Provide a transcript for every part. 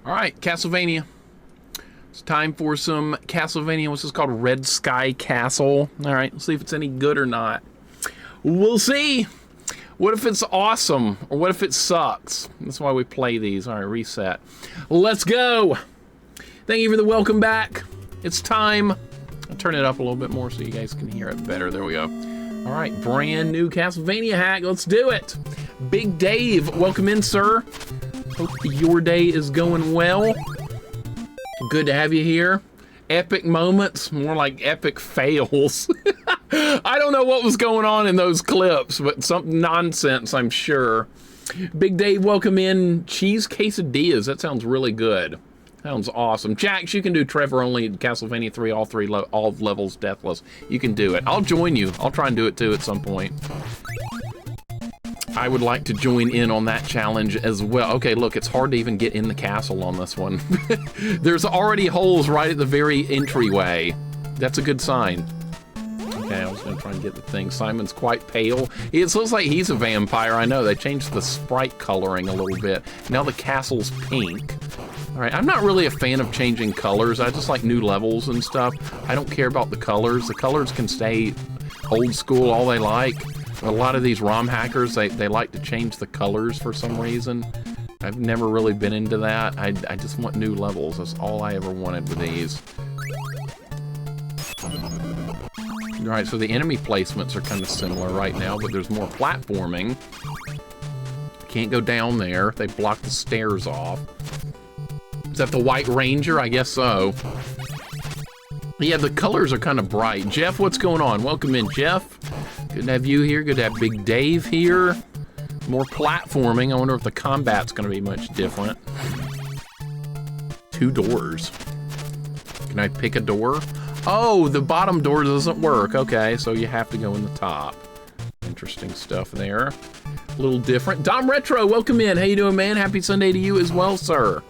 All right, Castlevania. It's time for some Castlevania. What's this called? Red Sky Castle. All right, let's see if it's any good or not. We'll see. What if it's awesome? Or what if it sucks? That's why we play these. All right, reset. Let's go. Thank you for the welcome back. It's time. I'll turn it up a little bit more so you guys can hear it better. There we go. All right, brand new Castlevania hack. Let's do it. Big Dave, welcome in, sir. Hope your day is going well. Good to have you here. Epic moments, more like epic fails. I don't know what was going on in those clips, but some nonsense, I'm sure. Big Dave, welcome in. Cheese quesadillas, that sounds really good. Sounds awesome. Jax, you can do Trevor only Castlevania 3, all levels deathless. You can do it. I'll join you. I'll try and do it too at some point. I would like to join in on that challenge as well. Okay, look, it's hard to even get in the castle on this one. There's already holes right at the very entryway. That's a good sign. Okay, I was gonna try and get the thing. Simon's quite pale. It looks like he's a vampire, I know. They changed the sprite coloring a little bit. Now the castle's pink. All right, I'm not really a fan of changing colors. I just like new levels and stuff. I don't care about the colors. The colors can stay old school all they like. A lot of these ROM hackers, they like to change the colors for some reason. I've never really been into that. I just want new levels. That's all I ever wanted with these. All right, so the enemy placements are kind of similar right now, but there's more platforming. Can't go down there. They blocked the stairs off. Is that the White Ranger? I guess so. Yeah, the colors are kind of bright. Jeff, what's going on? Welcome in, Jeff. Good to have you here. Good to have Big Dave here. More platforming. I wonder if the combat's going to be much different. 2 doors. Can I pick a door? Oh, the bottom door doesn't work. Okay, so you have to go in the top. Interesting stuff there. A little different. Dom Retro, welcome in. How you doing, man? Happy Sunday to you as well, sir.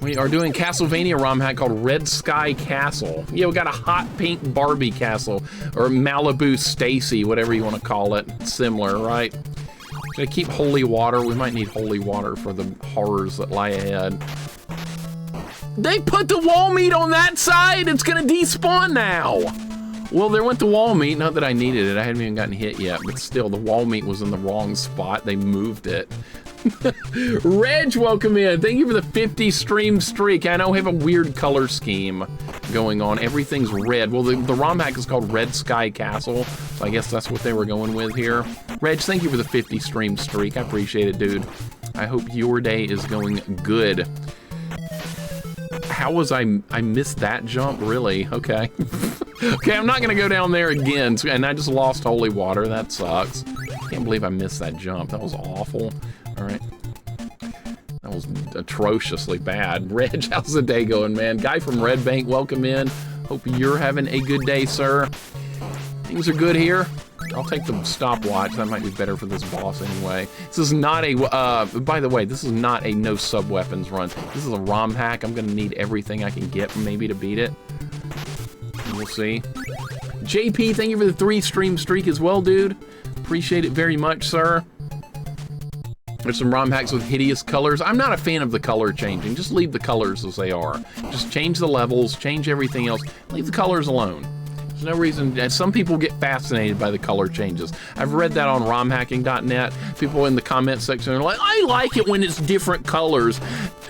We are doing Castlevania ROM hack called Red Sky Castle. Yeah, we got a hot pink Barbie castle, or Malibu Stacy, whatever you want to call it. Similar, right? Gonna keep holy water. We might need holy water for the horrors that lie ahead. They put the wall meat on that side. It's gonna despawn now. Well, there went the wall meat. Not that I needed it. I hadn't even gotten hit yet, but still, the wall meat was in the wrong spot. They moved it. Reg, welcome in. Thank you for the 50 stream streak. I know we have a weird color scheme going on. Everything's red. Well, the ROM hack is called Red Sky Castle, so I guess that's what they were going with here. Reg, thank you for the 50 stream streak. I appreciate it, dude. I hope your day is going good. How was I missed that jump? Really? Okay. Okay, I'm not gonna go down there again, and I just lost holy water. That sucks. Can't believe I missed that jump. That was awful. All right. That was atrociously bad. Reg, how's the day going, man? Guy from Red Bank, welcome in. Hope you're having a good day, sir. Things are good here. I'll take the stopwatch. That might be better for this boss anyway. This is not a, by the way, this is not a no sub-weapons run. This is a ROM hack. I'm gonna need everything I can get maybe to beat it. We'll see. JP, thank you for the 3 stream streak as well, dude. Appreciate it very much, sir. There's some ROM hacks with hideous colors. I'm not a fan of the color changing. Just leave the colors as they are. Just change the levels, change everything else. Leave the colors alone. There's no reason, and some people get fascinated by the color changes. I've read that on romhacking.net. People in the comment section are like, I like it when it's different colors.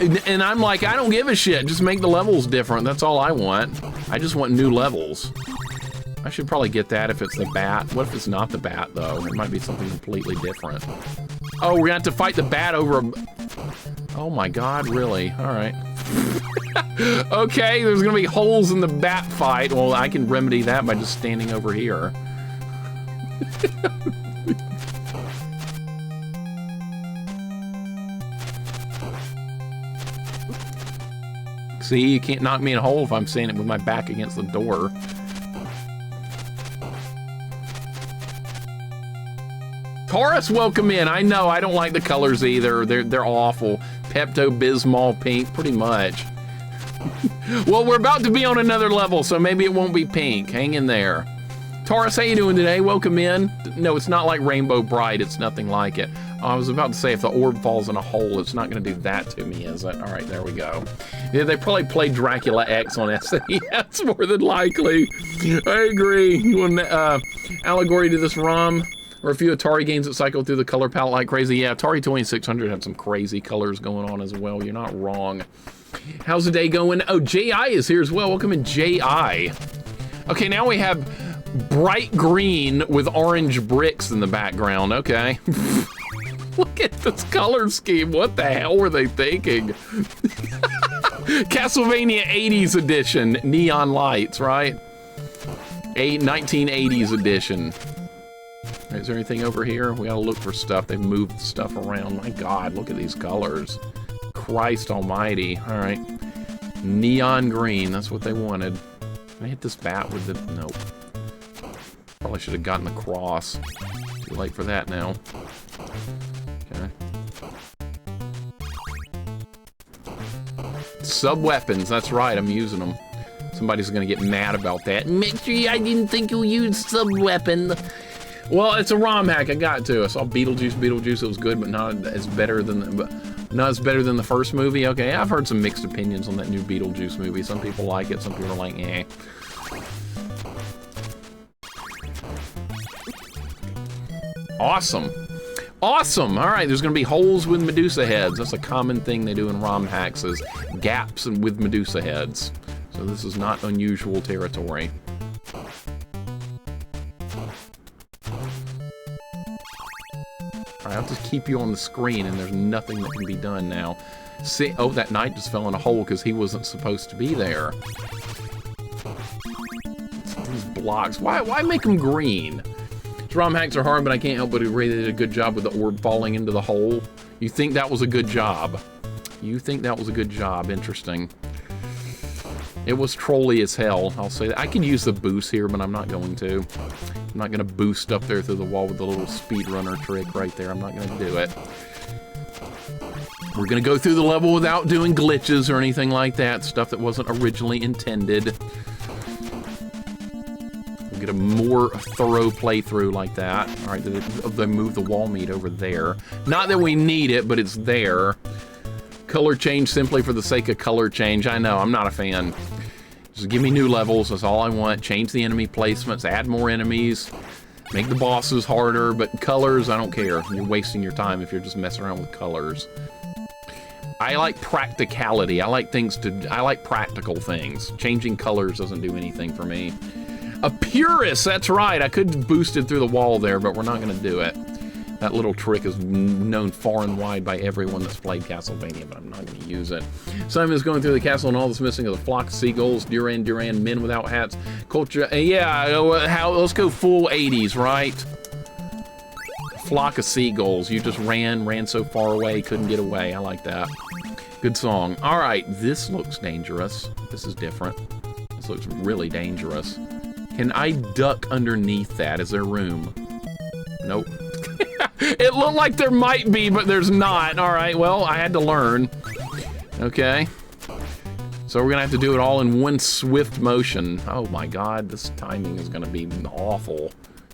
And I'm like, I don't give a shit. Just make the levels different. That's all I want. I just want new levels. I should probably get that if it's the bat. What if it's not the bat, though? It might be something completely different. Oh, we're gonna have to fight the bat over a... Oh my god, really? All right. Okay, there's gonna be holes in the bat fight. Well, I can remedy that by just standing over here. See, you can't knock me in a hole if I'm standing with my back against the door. Taurus, welcome in. I know, I don't like the colors either. They're awful. Pepto-Bismol pink, pretty much. Well, we're about to be on another level, so maybe it won't be pink. Hang in there. Taurus, how you doing today? Welcome in. No, it's not like Rainbow Bright. It's nothing like it. I was about to say, if the orb falls in a hole, it's not going to do that to me, is it? All right, there we go. Yeah, they probably played Dracula X on SNES more than likely. I agree. You want allegory to this ROM? Or a few Atari games that cycle through the color palette like crazy. Yeah, Atari 2600 had some crazy colors going on as well. You're not wrong. How's the day going? Oh, J.I. is here as well. Welcome in, J.I. Okay, now we have bright green with orange bricks in the background. Okay. Look at this color scheme. What the hell were they thinking? Castlevania 80s edition. Neon lights, right? 1980s edition. Is there anything over here? We gotta look for stuff. They've moved stuff around. My God, look at these colors. Christ almighty. All right. Neon green. That's what they wanted. Can I hit this bat with the... Nope. Probably should have gotten the cross. Too late for that now. Okay. Sub-weapons. That's right. I'm using them. Somebody's gonna get mad about that. Mitchie, I didn't think you used sub-weapon. Well, it's a ROM hack. I got to. I saw Beetlejuice. It was good, but not as better than the first movie. Okay, I've heard some mixed opinions on that new Beetlejuice movie. Some people like it. Some people are like, eh. Awesome. Awesome. All right, there's going to be holes with Medusa heads. That's a common thing they do in ROM hacks, is gaps with Medusa heads. So this is not unusual territory. I'll just keep you on the screen, and there's nothing that can be done now. See, oh, that knight just fell in a hole because he wasn't supposed to be there. These blocks, why make them green? ROM hacks are hard, but I can't help but agree they did a good job with the orb falling into the hole. You think that was a good job? You think that was a good job? Interesting. It was trolly as hell, I'll say that. I could use the boost here, but I'm not going to. I'm not going to boost up there through the wall with the little speedrunner trick right there. I'm not going to do it. We're going to go through the level without doing glitches or anything like that. Stuff that wasn't originally intended. We'll get a more thorough playthrough like that. All right, they move the wall meat over there. Not that we need it, but it's there. Color change simply for the sake of color change. I know, I'm not a fan. Just give me new levels, that's all I want. Change the enemy placements, add more enemies, make the bosses harder, but colors, I don't care. You're wasting your time if you're just messing around with colors. I like practicality. I like practical things. Changing colors doesn't do anything for me. A purist, that's right. I could boost it through the wall there, but we're not gonna do it. That little trick is known far and wide by everyone that's played Castlevania, but I'm not going to use it. Simon is going through the castle, and all that's missing is a flock of seagulls, Duran, men without hats, culture. Yeah, let's go full 80s, right? Flock of seagulls. You just ran so far away, couldn't get away. I like that. Good song. All right, this looks dangerous. This is different. This looks really dangerous. Can I duck underneath that? Is there room? Nope. It looked like there might be, but there's not. All right, well, I had to learn. Okay. So we're gonna have to do it all in one swift motion. Oh my God, this timing is gonna be awful.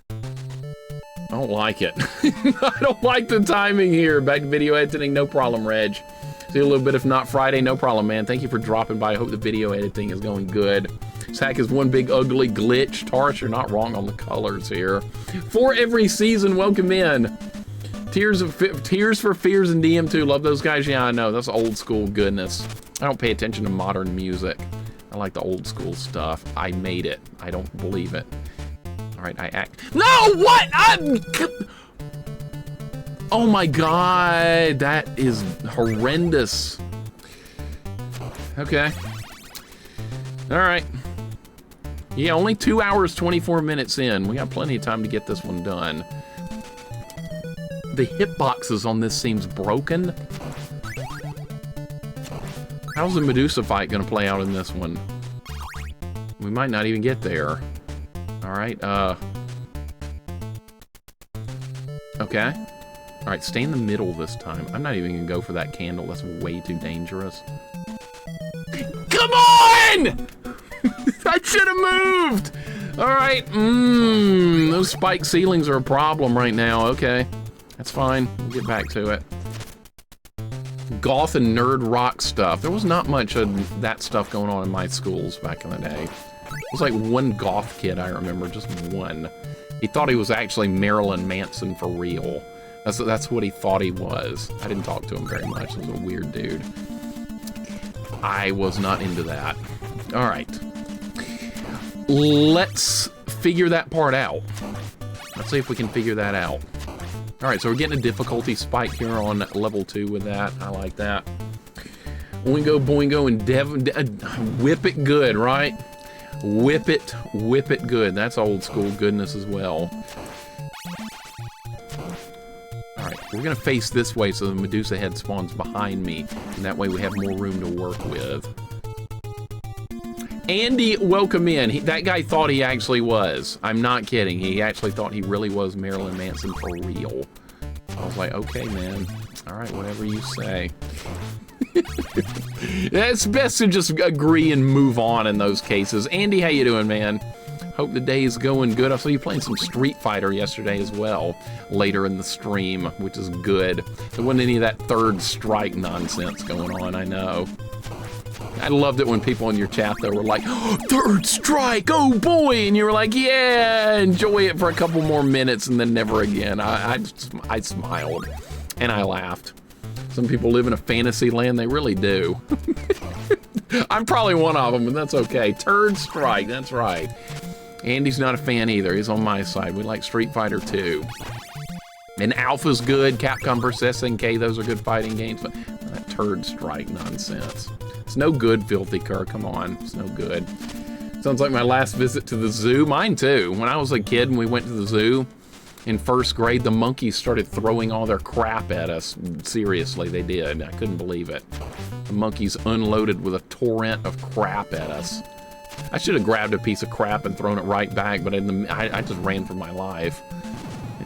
I don't like it. I don't like the timing here. Back to video editing, no problem, Reg. See you a little bit, if not Friday, no problem, man. Thank you for dropping by. I hope the video editing is going good. This hack is one big ugly glitch. Taurus, you're not wrong on the colors here. For every season, welcome in. Tears for Fears and DM2. Love those guys. Yeah, I know. That's old school goodness. I don't pay attention to modern music. I like the old school stuff. I made it. I don't believe it. All right, I act. No, what? Oh my God, that is horrendous. Okay. All right. Yeah, only 2 hours, 24 minutes in. We got plenty of time to get this one done. The hitboxes on this seems broken. How's the Medusa fight gonna play out in this one? We might not even get there. All right, okay. All right, stay in the middle this time. I'm not even gonna go for that candle. That's way too dangerous. Come on! I should have moved! All right, those spike ceilings are a problem right now. Okay, that's fine. We'll get back to it. Goth and nerd rock stuff. There was not much of that stuff going on in my schools back in the day. It was like one goth kid I remember, just one. He thought he was actually Marilyn Manson for real. That's what he thought he was. I didn't talk to him very much. He was a weird dude. I was not into that. All right. Let's figure that part out. Let's see if we can figure that out. All right, so we're getting a difficulty spike here on level 2 with that. I like that. Oingo boingo and whip it good, right? Whip it good. That's old school goodness as well. All right, we're gonna face this way so the Medusa head spawns behind me, and that way we have more room to work with. Andy, welcome in. That guy thought he actually was. I'm not kidding. He actually thought he really was Marilyn Manson for real. I was like, okay, man. All right, whatever you say. It's best to just agree and move on in those cases. Andy, how you doing, man? Hope the day is going good. I saw you playing some Street Fighter yesterday as well, later in the stream, which is good. There wasn't any of that third strike nonsense going on, I know. I loved it when people in your chat, though, were like, oh, third strike, oh boy, and you were like, yeah, enjoy it for a couple more minutes and then never again. I smiled and I laughed. Some people live in a fantasy land, they really do. I'm probably one of them, and that's okay. Third strike, that's right. Andy's not a fan either, he's on my side. We like Street Fighter 2. And Alpha's good, Capcom vs. SNK, those are good fighting games, but that third strike nonsense. It's no good, Filthy Cur, come on, it's no good. Sounds like my last visit to the zoo, mine too. When I was a kid and we went to the zoo in first grade, the monkeys started throwing all their crap at us. Seriously, they did, I couldn't believe it. The monkeys unloaded with a torrent of crap at us. I should have grabbed a piece of crap and thrown it right back, but I just ran for my life.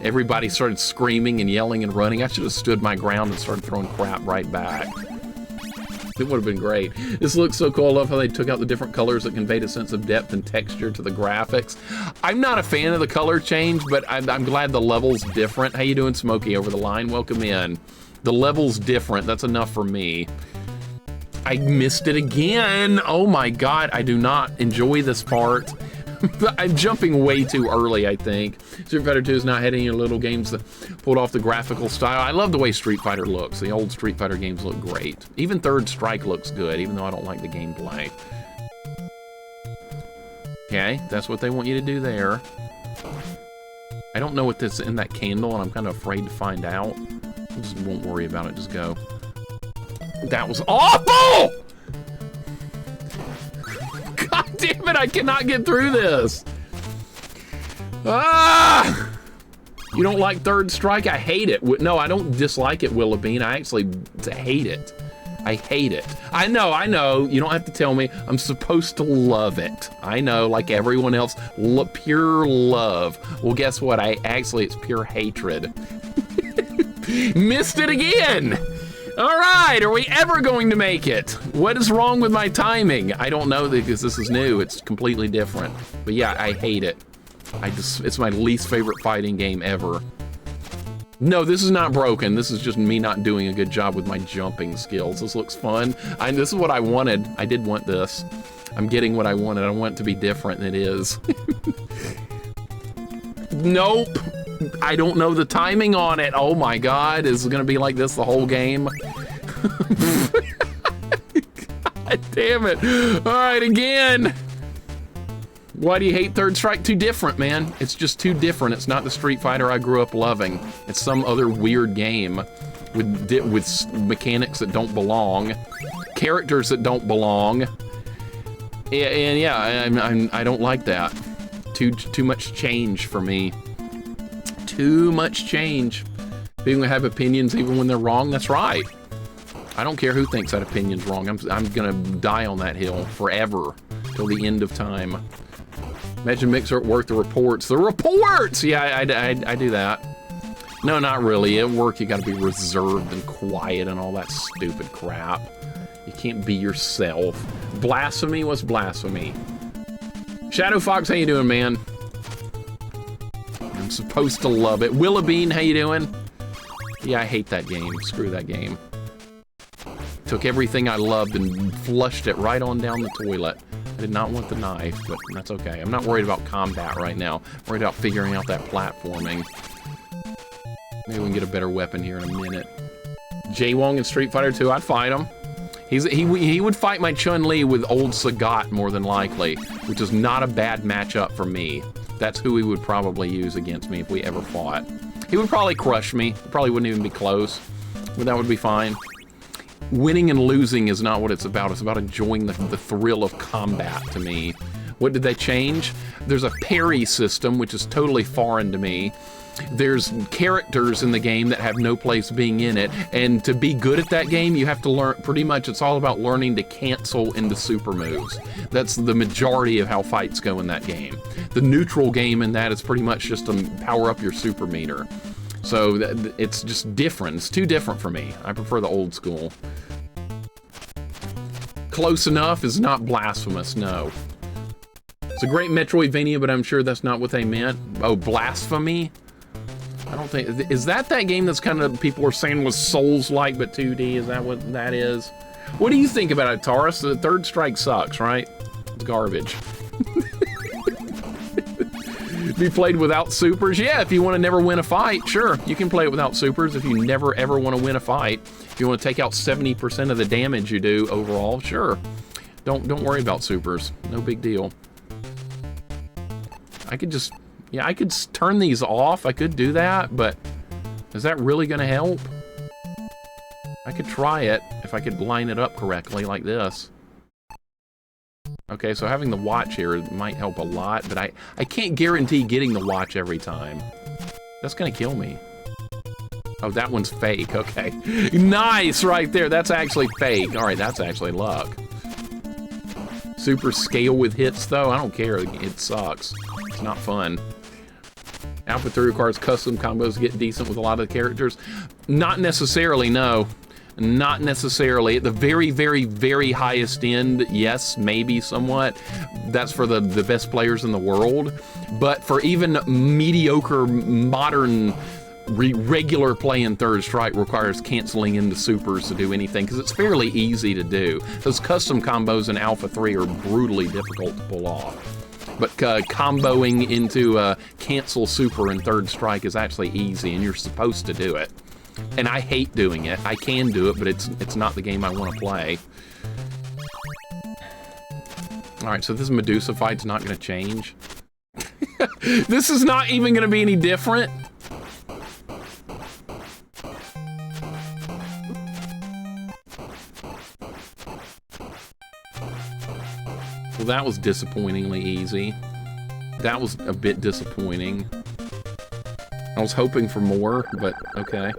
Everybody started screaming and yelling and running. I should have stood my ground and started throwing crap right back. It would have been great. This looks so cool. I love how they took out the different colors that conveyed a sense of depth and texture to the graphics. I'm not a fan of the color change, but I'm glad the level's different. How you doing, Smokey, over the line? Welcome in. The level's different. That's enough for me. I missed it again. Oh my God, I do not enjoy this part. I'm jumping way too early, I think. Street Fighter 2 is not had any little games that pulled off the graphical style. I love the way Street Fighter looks. The old Street Fighter games look great. Even Third Strike looks good, even though I don't like the gameplay. Okay, that's what they want you to do there. I don't know what this is in that candle, and I'm kind of afraid to find out. I just won't worry about it, just go. That was awful! God damn it, I cannot get through this. Ah! You don't like Third Strike? I hate it. No, I don't dislike it, Willabean. I actually hate it. I hate it. I know. You don't have to tell me. I'm supposed to love it. I know, like everyone else, pure love. Well, guess what? It's pure hatred. Missed it again. All right, are we ever going to make it? What is wrong with my timing? I don't know, because this is new. It's completely different. But yeah, I hate it. It's my least favorite fighting game ever. No, this is not broken. This is just me not doing a good job with my jumping skills. This looks fun. This is what I wanted. I did want this. I'm getting what I wanted. I want it to be different than it is. Nope. I don't know the timing on it. Oh my God, is it gonna be like this the whole game? God damn it. All right, again. Why do you hate Third Strike? Too different, man. It's just too different. It's not the Street Fighter I grew up loving. It's some other weird game with mechanics that don't belong, characters that don't belong. And yeah, I don't like that. Too much change for me. Too much change. People have opinions even when they're wrong. That's right. I don't care who thinks that opinion's wrong. I'm gonna die on that hill forever till the end of time. Imagine Mixer at work, the reports. The reports! Yeah, I do that. No, not really. At work, you gotta be reserved and quiet and all that stupid crap. You can't be yourself. Blasphemy was blasphemy. Shadow Fox, how you doing, man? I'm supposed to love it. Willabean, how you doing? Yeah, I hate that game. Screw that game. Took everything I loved and flushed it right on down the toilet. I did not want the knife, but that's okay. I'm not worried about combat right now. I'm worried about figuring out that platforming. Maybe we can get a better weapon here in a minute. Jaewong in Street Fighter 2, I'd fight him. He would fight my Chun-Li with old Sagat more than likely, which is not a bad matchup for me. That's who he would probably use against me if we ever fought. He would probably crush me. Probably wouldn't even be close, but that would be fine. Winning and losing is not what it's about. It's about enjoying the thrill of combat to me. What did they change? There's a parry system, which is totally foreign to me. There's characters in the game that have no place being in it, and to be good at that game, you have to learn, pretty much it's all about learning to cancel into super moves. That's the majority of how fights go in that game. The neutral game in that is pretty much just to power up your super meter. So it's just different. It's too different for me. I prefer the old school. Close enough is not blasphemous, no. It's a great Metroidvania, but I'm sure that's not what they meant. Oh, blasphemy? I don't think, is that game that's kind of, people are saying was Souls-like but 2D? Is that what that is? What do you think about it, Taurus? The Third Strike sucks, right? It's garbage. Be played without supers? Yeah, if you want to never win a fight, sure. You can play it without supers if you never ever want to win a fight. If you want to take out 70% of the damage you do overall, sure. Don't worry about supers. No big deal. I could just, yeah, I could turn these off. I could do that, but is that really going to help? I could try it if I could line it up correctly like this. Okay, so having the watch here might help a lot, but I can't guarantee getting the watch every time. That's gonna kill me. Oh, that one's fake, okay. Nice, right there, that's actually fake. All right, that's actually luck. Super scale with hits, though, I don't care, it sucks. It's not fun. Alpha 3 requires custom combos to get decent with a lot of the characters. Not necessarily, no. Not necessarily. At the very, very, very highest end, yes, maybe somewhat. That's for the best players in the world. But for even mediocre, modern, regular play in Third Strike requires canceling into supers to do anything, because it's fairly easy to do. Those custom combos in Alpha 3 are brutally difficult to pull off. But comboing into cancel super in Third Strike is actually easy, and you're supposed to do it. And I hate doing it. I can do it, but it's not the game I want to play. Alright, so this Medusa fight's not going to change. This is not even going to be any different. Well, that was disappointingly easy. That was a bit disappointing. I was hoping for more, but okay.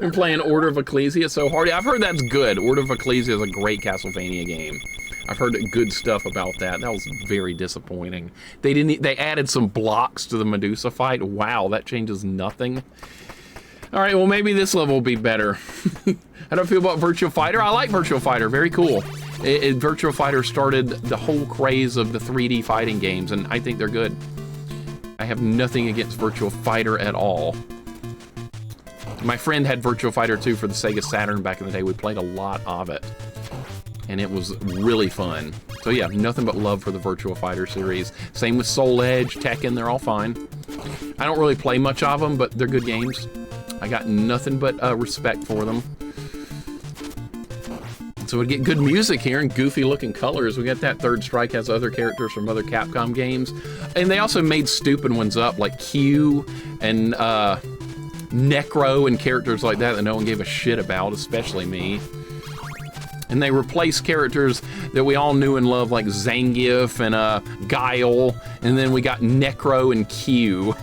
Been playing Order of Ecclesia so hard. I've heard that's good. Order of Ecclesia is a great Castlevania game. I've heard good stuff about that. That was very disappointing. They added some blocks to the Medusa fight. Wow, that changes nothing. All right, well, maybe this level will be better. How do I feel about Virtua Fighter? I like Virtua Fighter, very cool. Virtua Fighter started the whole craze of the 3D fighting games, and I think they're good. I have nothing against Virtua Fighter at all. My friend had Virtua Fighter 2 for the Sega Saturn back in the day. We played a lot of it, and it was really fun. So yeah, nothing but love for the Virtua Fighter series. Same with Soul Edge, Tekken, they're all fine. I don't really play much of them, but they're good games. I got nothing but respect for them. So we get good music here and goofy looking colors. We got that Third Strike has other characters from other Capcom games. And they also made stupid ones up like Q and Necro and characters like that no one gave a shit about, especially me. And they replaced characters that we all knew and loved like Zangief and Guile. And then we got Necro and Q.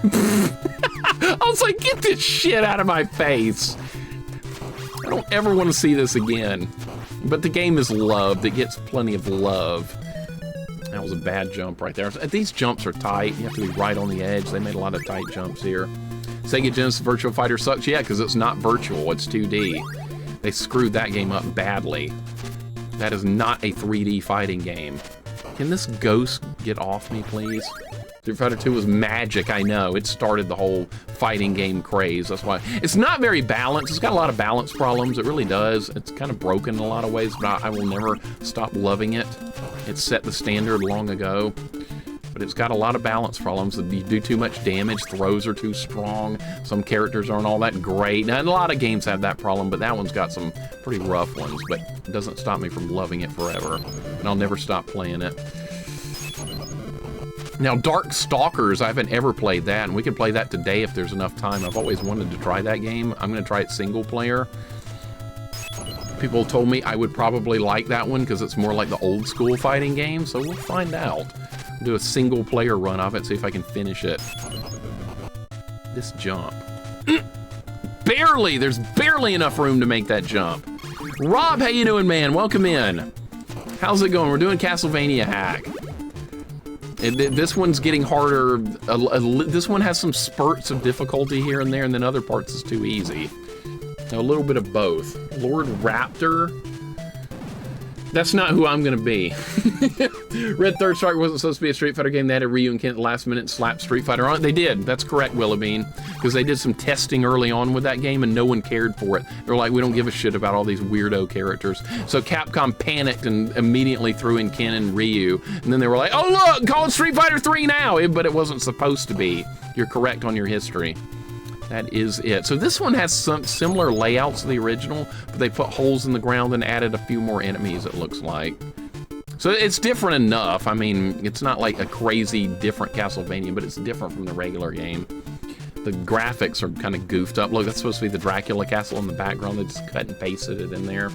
I was like, get this shit out of my face. I don't ever want to see this again. But the game is loved. It gets plenty of love. That was a bad jump right there. These jumps are tight. You have to be right on the edge. They made a lot of tight jumps here. Sega Genesis Virtua Fighter sucks. Yeah, because it's not virtual. It's 2D. They screwed that game up badly. That is not a 3D fighting game. Can this ghost get off me, please? Street Fighter 2 was magic, I know. It started the whole fighting game craze. That's why. It's not very balanced. It's got a lot of balance problems. It really does. It's kind of broken in a lot of ways, but I will never stop loving it. It set the standard long ago. But it's got a lot of balance problems. You do too much damage, throws are too strong, some characters aren't all that great. Now, a lot of games have that problem, but that one's got some pretty rough ones, but it doesn't stop me from loving it forever. And I'll never stop playing it. Now, Dark Stalkers, I haven't ever played that, and we can play that today if there's enough time. I've always wanted to try that game. I'm gonna try it single player. People told me I would probably like that one because it's more like the old school fighting game, so we'll find out. Do a single player run of it, see if I can finish it. This jump. Barely! There's barely enough room to make that jump. Rob, how you doing, man? Welcome in. How's it going? We're doing Castlevania Hack. This one's getting harder. This one has some spurts of difficulty here and there, and then other parts is too easy. Now, a little bit of both. Lord Raptor. That's not who I'm gonna be. Red Third Strike wasn't supposed to be a Street Fighter game. They had a Ryu and Kent last minute slap Street Fighter on it. They did, that's correct, Willowbean. Because they did some testing early on with that game and no one cared for it. They were like, we don't give a shit about all these weirdo characters. So Capcom panicked and immediately threw in Ken and Ryu. And then they were like, oh look, call it Street Fighter 3 now. But it wasn't supposed to be. You're correct on your history. That is it. So this one has some similar layouts to the original, but they put holes in the ground and added a few more enemies, it looks like. So it's different enough. I mean, it's not like a crazy different Castlevania, but it's different from the regular game. The graphics are kind of goofed up. Look, that's supposed to be the Dracula castle in the background. They just cut and pasted it in there.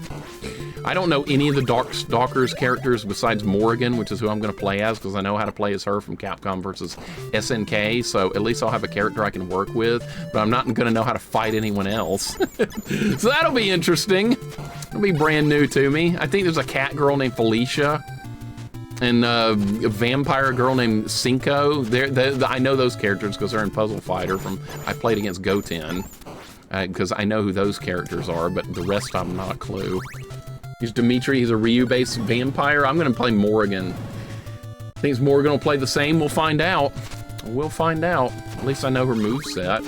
I don't know any of the Dark Stalkers characters besides Morrigan, which is who I'm going to play as, because I know how to play as her from Capcom versus SNK, so at least I'll have a character I can work with, but I'm not going to know how to fight anyone else. So that'll be interesting. It'll be brand new to me. I think there's a cat girl named Felicia, and a vampire girl named Cinco. I know those characters because they're in Puzzle Fighter. I played against Goten, because I know who those characters are, but the rest of them, not a clue. He's Dimitri, he's a Ryu-based vampire. I'm gonna play Morrigan. Thinks Morrigan will play the same? We'll find out. We'll find out. At least I know her moveset.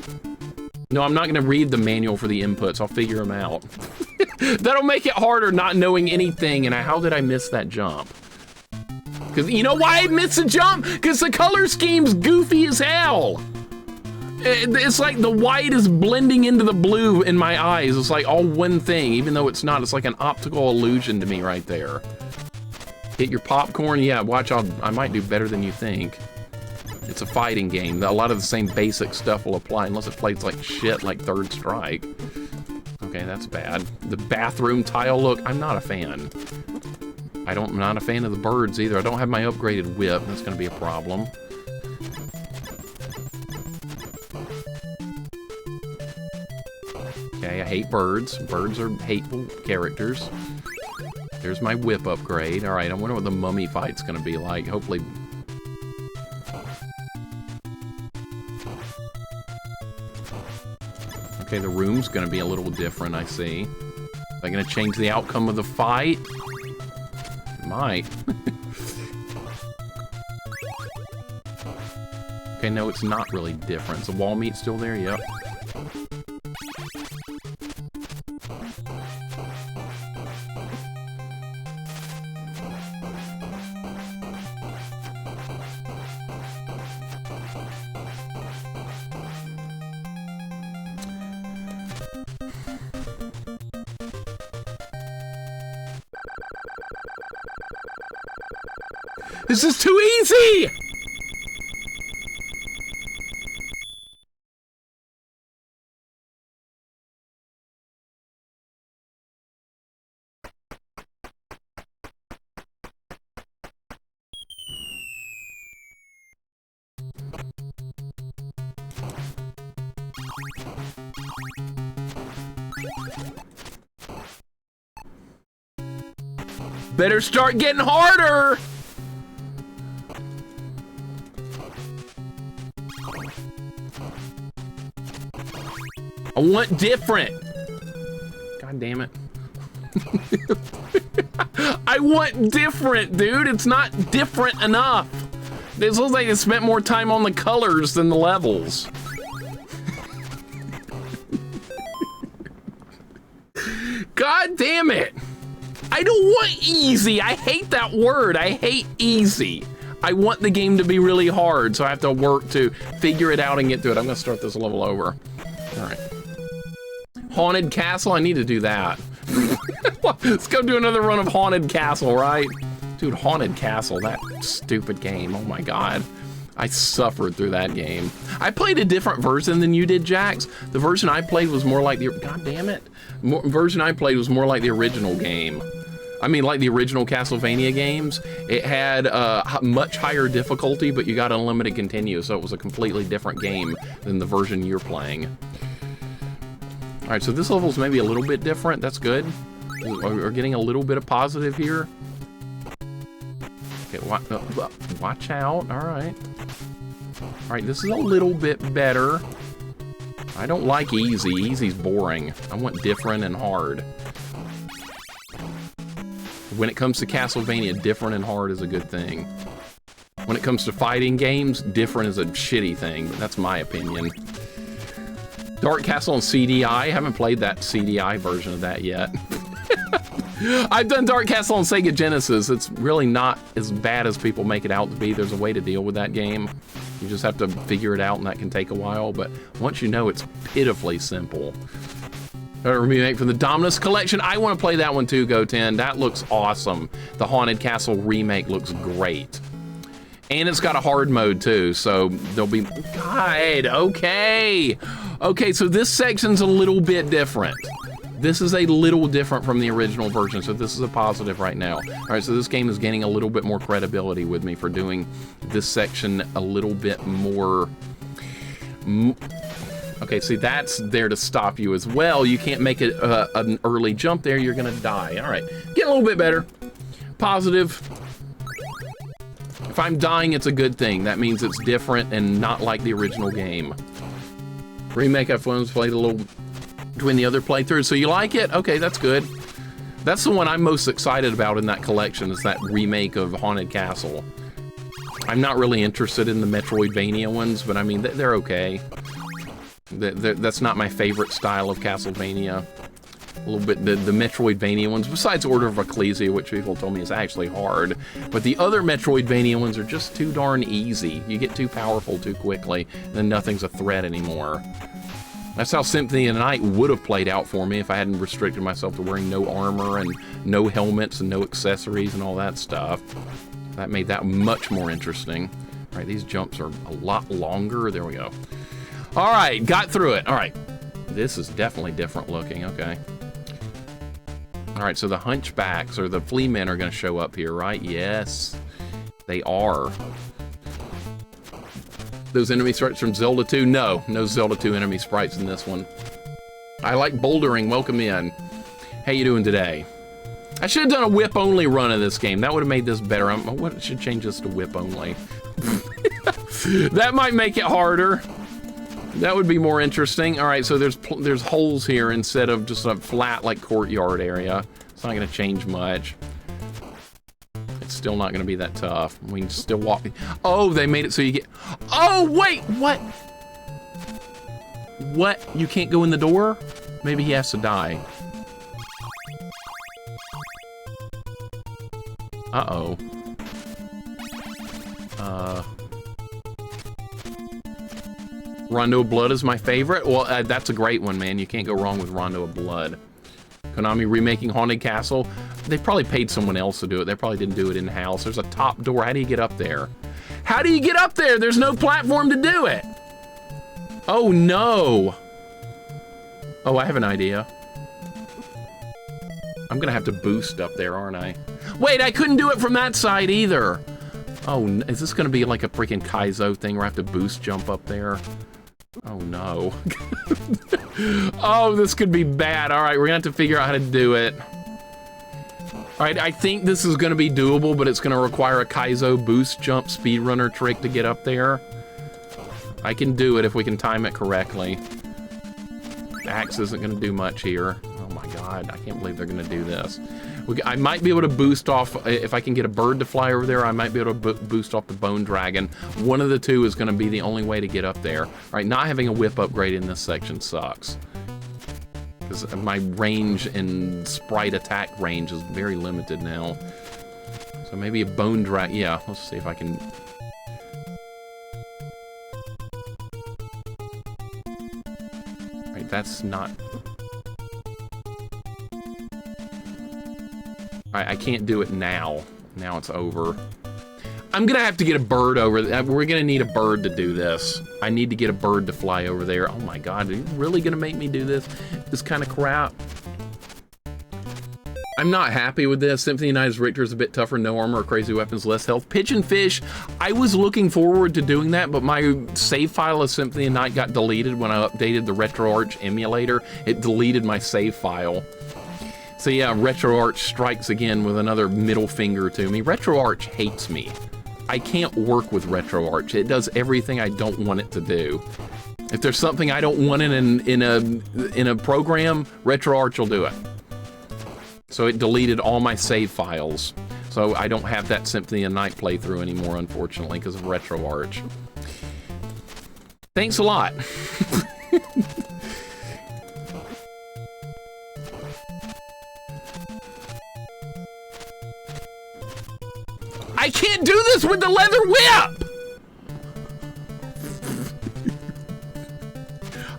No, I'm not gonna read the manual for the inputs. I'll figure them out. That'll make it harder not knowing anything. And how did I miss that jump? Because you know why I missed the jump? Because the color scheme's goofy as hell. It's like the white is blending into the blue in my eyes. It's like all one thing, even though it's not. It's like an optical illusion to me right there. Hit your popcorn. Yeah, watch, I might do better than you think. It's a fighting game. A lot of the same basic stuff will apply unless it plays like shit like Third Strike. Okay, that's bad. The bathroom tile look, I'm not a fan. I'm not a fan of the birds either. I don't have my upgraded whip. That's gonna be a problem. Okay, I hate birds. Birds are hateful characters. There's my whip upgrade. All right, I wonder what the mummy fight's gonna be like. Hopefully. Okay, the room's gonna be a little different, I see. Is that gonna change the outcome of the fight? It might. Okay, no, it's not really different. Is the wall meat still there? Yep. This is too easy! Better start getting harder! I want different. God damn it. I want different, dude. It's not different enough. This looks like they spent more time on the colors than the levels. God damn it. I don't want easy. I hate that word. I hate easy. I want the game to be really hard, so I have to work to figure it out and get through it. I'm gonna start this level over. All right. Haunted Castle, I need to do that. Let's go do another run of Haunted Castle, right? Dude, Haunted Castle, that stupid game, oh my God. I suffered through that game. I played a different version than you did, Jax. The version I played was more like the, God damn it. Version I played was more like the original game. I mean, like the original Castlevania games. It had much higher difficulty, but you got unlimited continue, so it was a completely different game than the version you're playing. All right, so this level's maybe a little bit different. That's good. We're getting a little bit of positive here. Okay, watch out. All right. All right, this is a little bit better. I don't like easy. Easy's boring. I want different and hard. When it comes to Castlevania, different and hard is a good thing. When it comes to fighting games, different is a shitty thing, but that's my opinion. Dark Castle on CDI, I haven't played that CDI version of that yet. I've done Dark Castle on Sega Genesis. It's really not as bad as people make it out to be. There's a way to deal with that game. You just have to figure it out, and that can take a while, but once you know, it's pitifully simple. A remake from the Dominus Collection. I want to play that one too, Goten. That looks awesome. The Haunted Castle remake looks great. And it's got a hard mode too, so there'll be... God, okay. Okay, so this section's a little bit different. This is a little different from the original version, so this is a positive right now. All right, so this game is gaining a little bit more credibility with me for doing this section a little bit more... Okay, see, that's there to stop you as well. You can't make it an early jump there, you're gonna die. All right, get a little bit better. Positive. If I'm dying, it's a good thing. That means it's different and not like the original game. Remake I've played a little between the other playthroughs. So you like it? Okay, that's good. That's the one I'm most excited about in that collection, is that remake of Haunted Castle. I'm not really interested in the Metroidvania ones, but I mean, they're okay. That's not my favorite style of Castlevania. A little bit, the Metroidvania ones, besides Order of Ecclesia, which people told me is actually hard. But the other Metroidvania ones are just too darn easy. You get too powerful too quickly, and then nothing's a threat anymore. That's how Symphony of the Night would have played out for me if I hadn't restricted myself to wearing no armor and no helmets and no accessories and all that stuff. That made that much more interesting. All right, these jumps are a lot longer. There we go. All right, got through it. All right, this is definitely different looking. Okay. All right, so the hunchbacks or the flea men are going to show up here, right? Yes, they are. Those enemy sprites from Zelda 2? No, no Zelda 2 enemy sprites in this one. I like bouldering. Welcome in. How you doing today? I should have done a whip-only run of this game. That would have made this better. I should change this to whip-only. That might make it harder. That would be more interesting. All right, so there's holes here instead of just a flat, like, courtyard area. It's not gonna change much. It's still not gonna be that tough. We can still walk. Oh, they made it so you get... Oh, wait, what? What? You can't go in the door? Maybe he has to die. Uh-oh. Rondo of Blood is my favorite. Well, that's a great one, man. You can't go wrong with Rondo of Blood. Konami remaking Haunted Castle. They probably paid someone else to do it. They probably didn't do it in-house. There's a top door. How do you get up there? How do you get up there? There's no platform to do it. Oh, no. Oh, I have an idea. I'm gonna have to boost up there, aren't I? Wait, I couldn't do it from that side either. Oh, is this gonna be like a freaking Kaizo thing where I have to boost jump up there? Oh no. Oh, this could be bad. All right, we're gonna have to figure out how to do it. All right, I think this is gonna be doable, but it's gonna require a Kaizo boost jump speedrunner trick to get up there. I can do it if we can time it correctly. Axe isn't gonna do much here. Oh my god. God, I can't believe they're gonna do this. I might be able to boost off, if I can get a bird to fly over there, I might be able to boost off the bone dragon. One of the two is gonna be the only way to get up there. All right, not having a whip upgrade in this section sucks. Because my range and sprite attack range is very limited now. So maybe a bone dragon, yeah, let's see if I can. All right, that's not. I can't do it now. Now it's over. I'm gonna have to get a bird over there. We're gonna need a bird to do this. I need to get a bird to fly over there. Oh my God, are you really gonna make me do this? This kind of crap. I'm not happy with this. Symphony of Night Richter is a bit tougher, no armor or crazy weapons, less health. Pigeon Fish, I was looking forward to doing that, but my save file of Symphony of Night got deleted when I updated the RetroArch emulator. It deleted my save file. So yeah, RetroArch strikes again with another middle finger to me. RetroArch hates me. I can't work with RetroArch. It does everything I don't want it to do. If there's something I don't want in a program, RetroArch will do it. So it deleted all my save files. So I don't have that Symphony of Night playthrough anymore, unfortunately, because of RetroArch. Thanks a lot. I can't do this with the leather whip!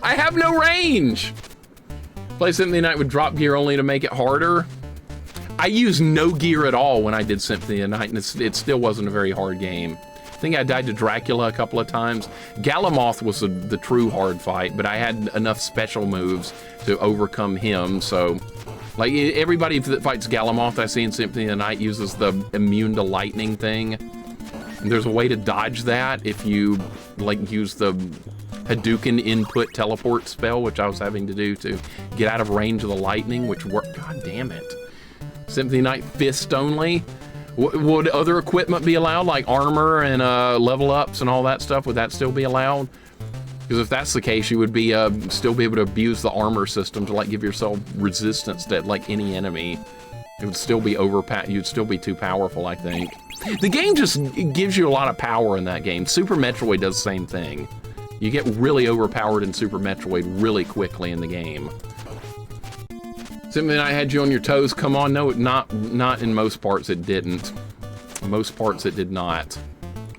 I have no range! Play Symphony of Night with drop gear only to make it harder. I used no gear at all when I did Symphony of Night, and it still wasn't a very hard game. I think I died to Dracula a couple of times. Galamoth was the true hard fight, but I had enough special moves to overcome him, so... Like, everybody that fights Galamoth I see in Symphony of the Night uses the immune to lightning thing. And there's a way to dodge that if you, like, use the Hadouken input teleport spell, which I was having to do to get out of range of the lightning, which worked. God damn it. Symphony of the Night fist only. Would other equipment be allowed, like armor and level ups and all that stuff? Would that still be allowed? Because if that's the case, you would be still be able to abuse the armor system to like give yourself resistance to like any enemy. It would still be you'd still be too powerful, I think. The game just gives you a lot of power in that game. Super Metroid does the same thing. You get really overpowered in Super Metroid really quickly in the game. Symphony of the Night had you on your toes. Come on, no, not in most parts it didn't. Most parts it did not.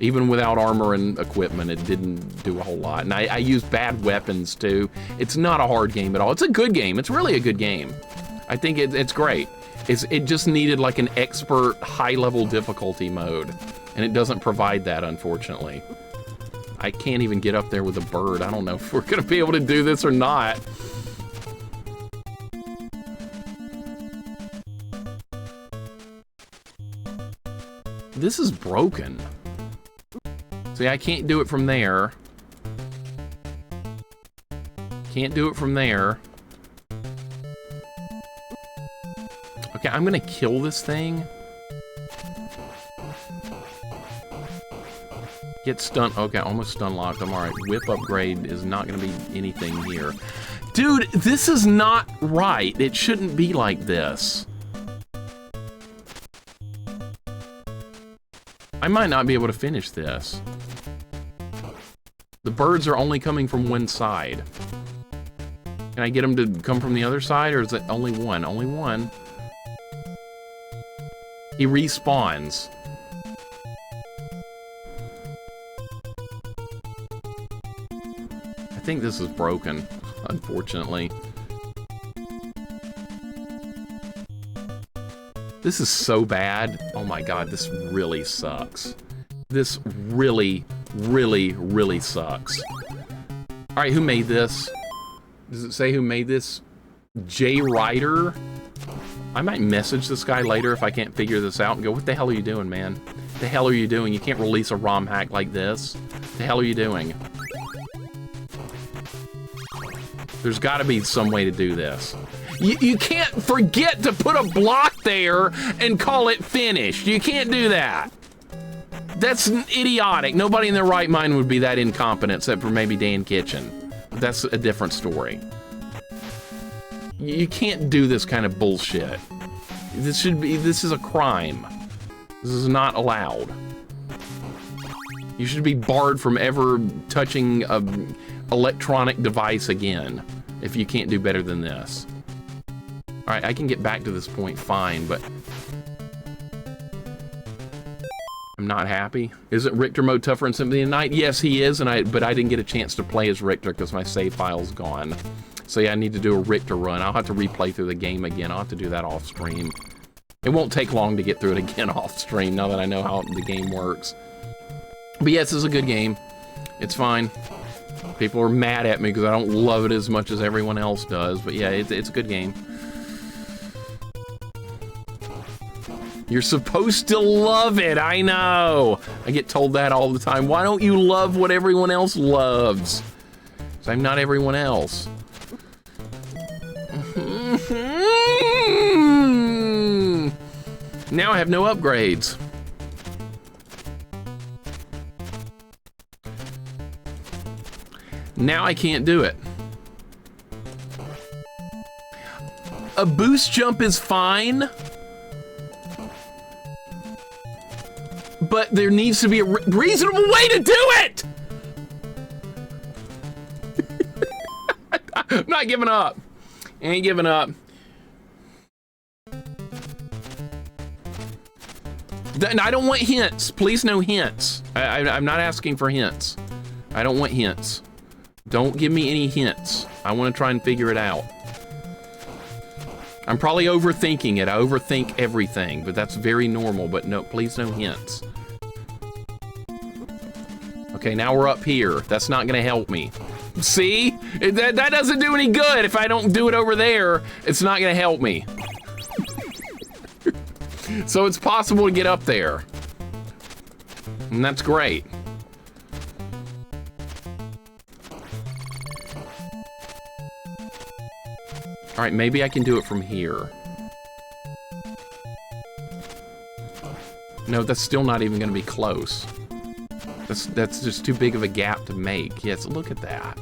Even without armor and equipment, it didn't do a whole lot. And I used bad weapons too. It's not a hard game at all. It's a good game. It's really a good game. I think it's great. It just needed like an expert high-level difficulty mode. And it doesn't provide that, unfortunately. I can't even get up there with a bird. I don't know if we're gonna be able to do this or not. This is broken. See, I can't do it from there. Can't do it from there. Okay, I'm gonna kill this thing. Get stun. Okay, almost stun locked. I'm alright. Whip upgrade is not gonna be anything here. Dude, this is not right. It shouldn't be like this. I might not be able to finish this. The birds are only coming from one side. Can I get them to come from the other side, or is it only one? Only one. He respawns. I think this is broken, unfortunately. This is so bad. Oh my god, this really sucks. This really, really, really sucks. Alright, who made this? Does it say who made this? Jay Ryder? I might message this guy later if I can't figure this out and go, what the hell are you doing, man? What the hell are you doing? You can't release a ROM hack like this. What the hell are you doing? There's gotta be some way to do this. You can't forget to put a block there and call it finished. You can't do that. That's idiotic. Nobody in their right mind would be that incompetent, except for maybe Dan Kitchen. That's a different story. You can't do this kind of bullshit. This is a crime. This is not allowed. You should be barred from ever touching an electronic device again if you can't do better than this. All right, I can get back to this point fine, but I'm not happy. Isn't Richter mode tougher in Symphony of the Night? Yes, he is, but I didn't get a chance to play as Richter because my save file's gone. So yeah, I need to do a Richter run. I'll have to replay through the game again. I'll have to do that off stream. It won't take long to get through it again off stream now that I know how the game works. But yes, it's a good game. It's fine. People are mad at me because I don't love it as much as everyone else does. But yeah, it's a good game. You're supposed to love it, I know. I get told that all the time. Why don't you love what everyone else loves? Because I'm not everyone else. Now I have no upgrades. Now I can't do it. A boost jump is fine, but there needs to be a reasonable way to do it! I'm not giving up. Ain't giving up. I don't want hints. Please, no hints. I'm not asking for hints. I don't want hints. Don't give me any hints. I want to try and figure it out. I'm probably overthinking it. I overthink everything, but that's very normal. But no, please, no hints. Okay, now we're up here. That's not going to help me. See? That doesn't do any good. If I don't do it over there, it's not going to help me. So it's possible to get up there. And that's great. All right, maybe I can do it from here. No, that's still not even going to be close. That's just too big of a gap to make. Yes, look at that.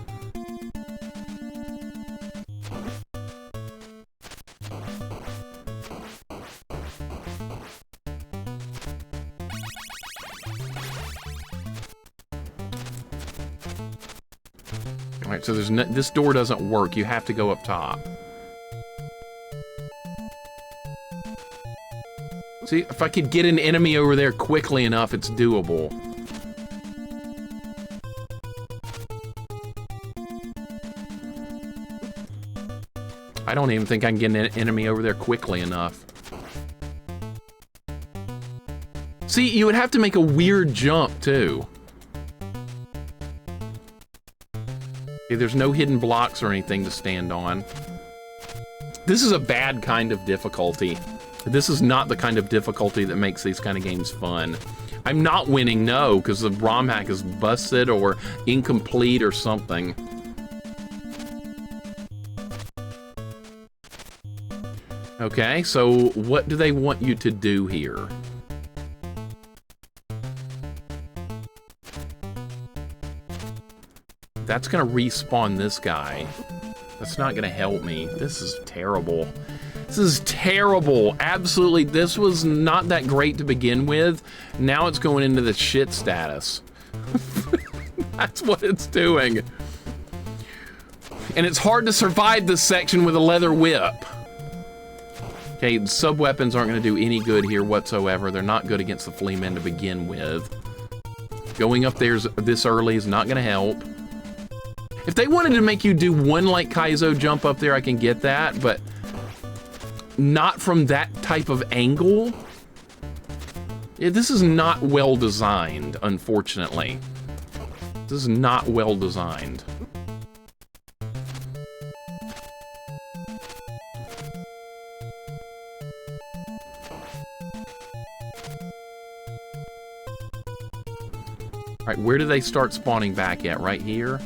All right, so there's no, this door doesn't work. You have to go up top. See, if I could get an enemy over there quickly enough, it's doable. I don't even think I can get an enemy over there quickly enough. See, you would have to make a weird jump, too. Okay, there's no hidden blocks or anything to stand on. This is a bad kind of difficulty. This is not the kind of difficulty that makes these kind of games fun. I'm not winning, no, because the ROM hack is busted or incomplete or something. Okay, so what do they want you to do here? That's gonna respawn this guy. That's not gonna help me. This is terrible. This is terrible. Absolutely, this was not that great to begin with. Now it's going into the shit status. That's what it's doing. And it's hard to survive this section with a leather whip. Okay, sub-weapons aren't going to do any good here whatsoever. They're not good against the flea men to begin with. Going up there this early is not going to help. If they wanted to make you do one like Kaizo jump up there, I can get that, but not from that type of angle. Yeah, this is not well designed, unfortunately. This is not well designed. All right, where do they start spawning back at? Right here?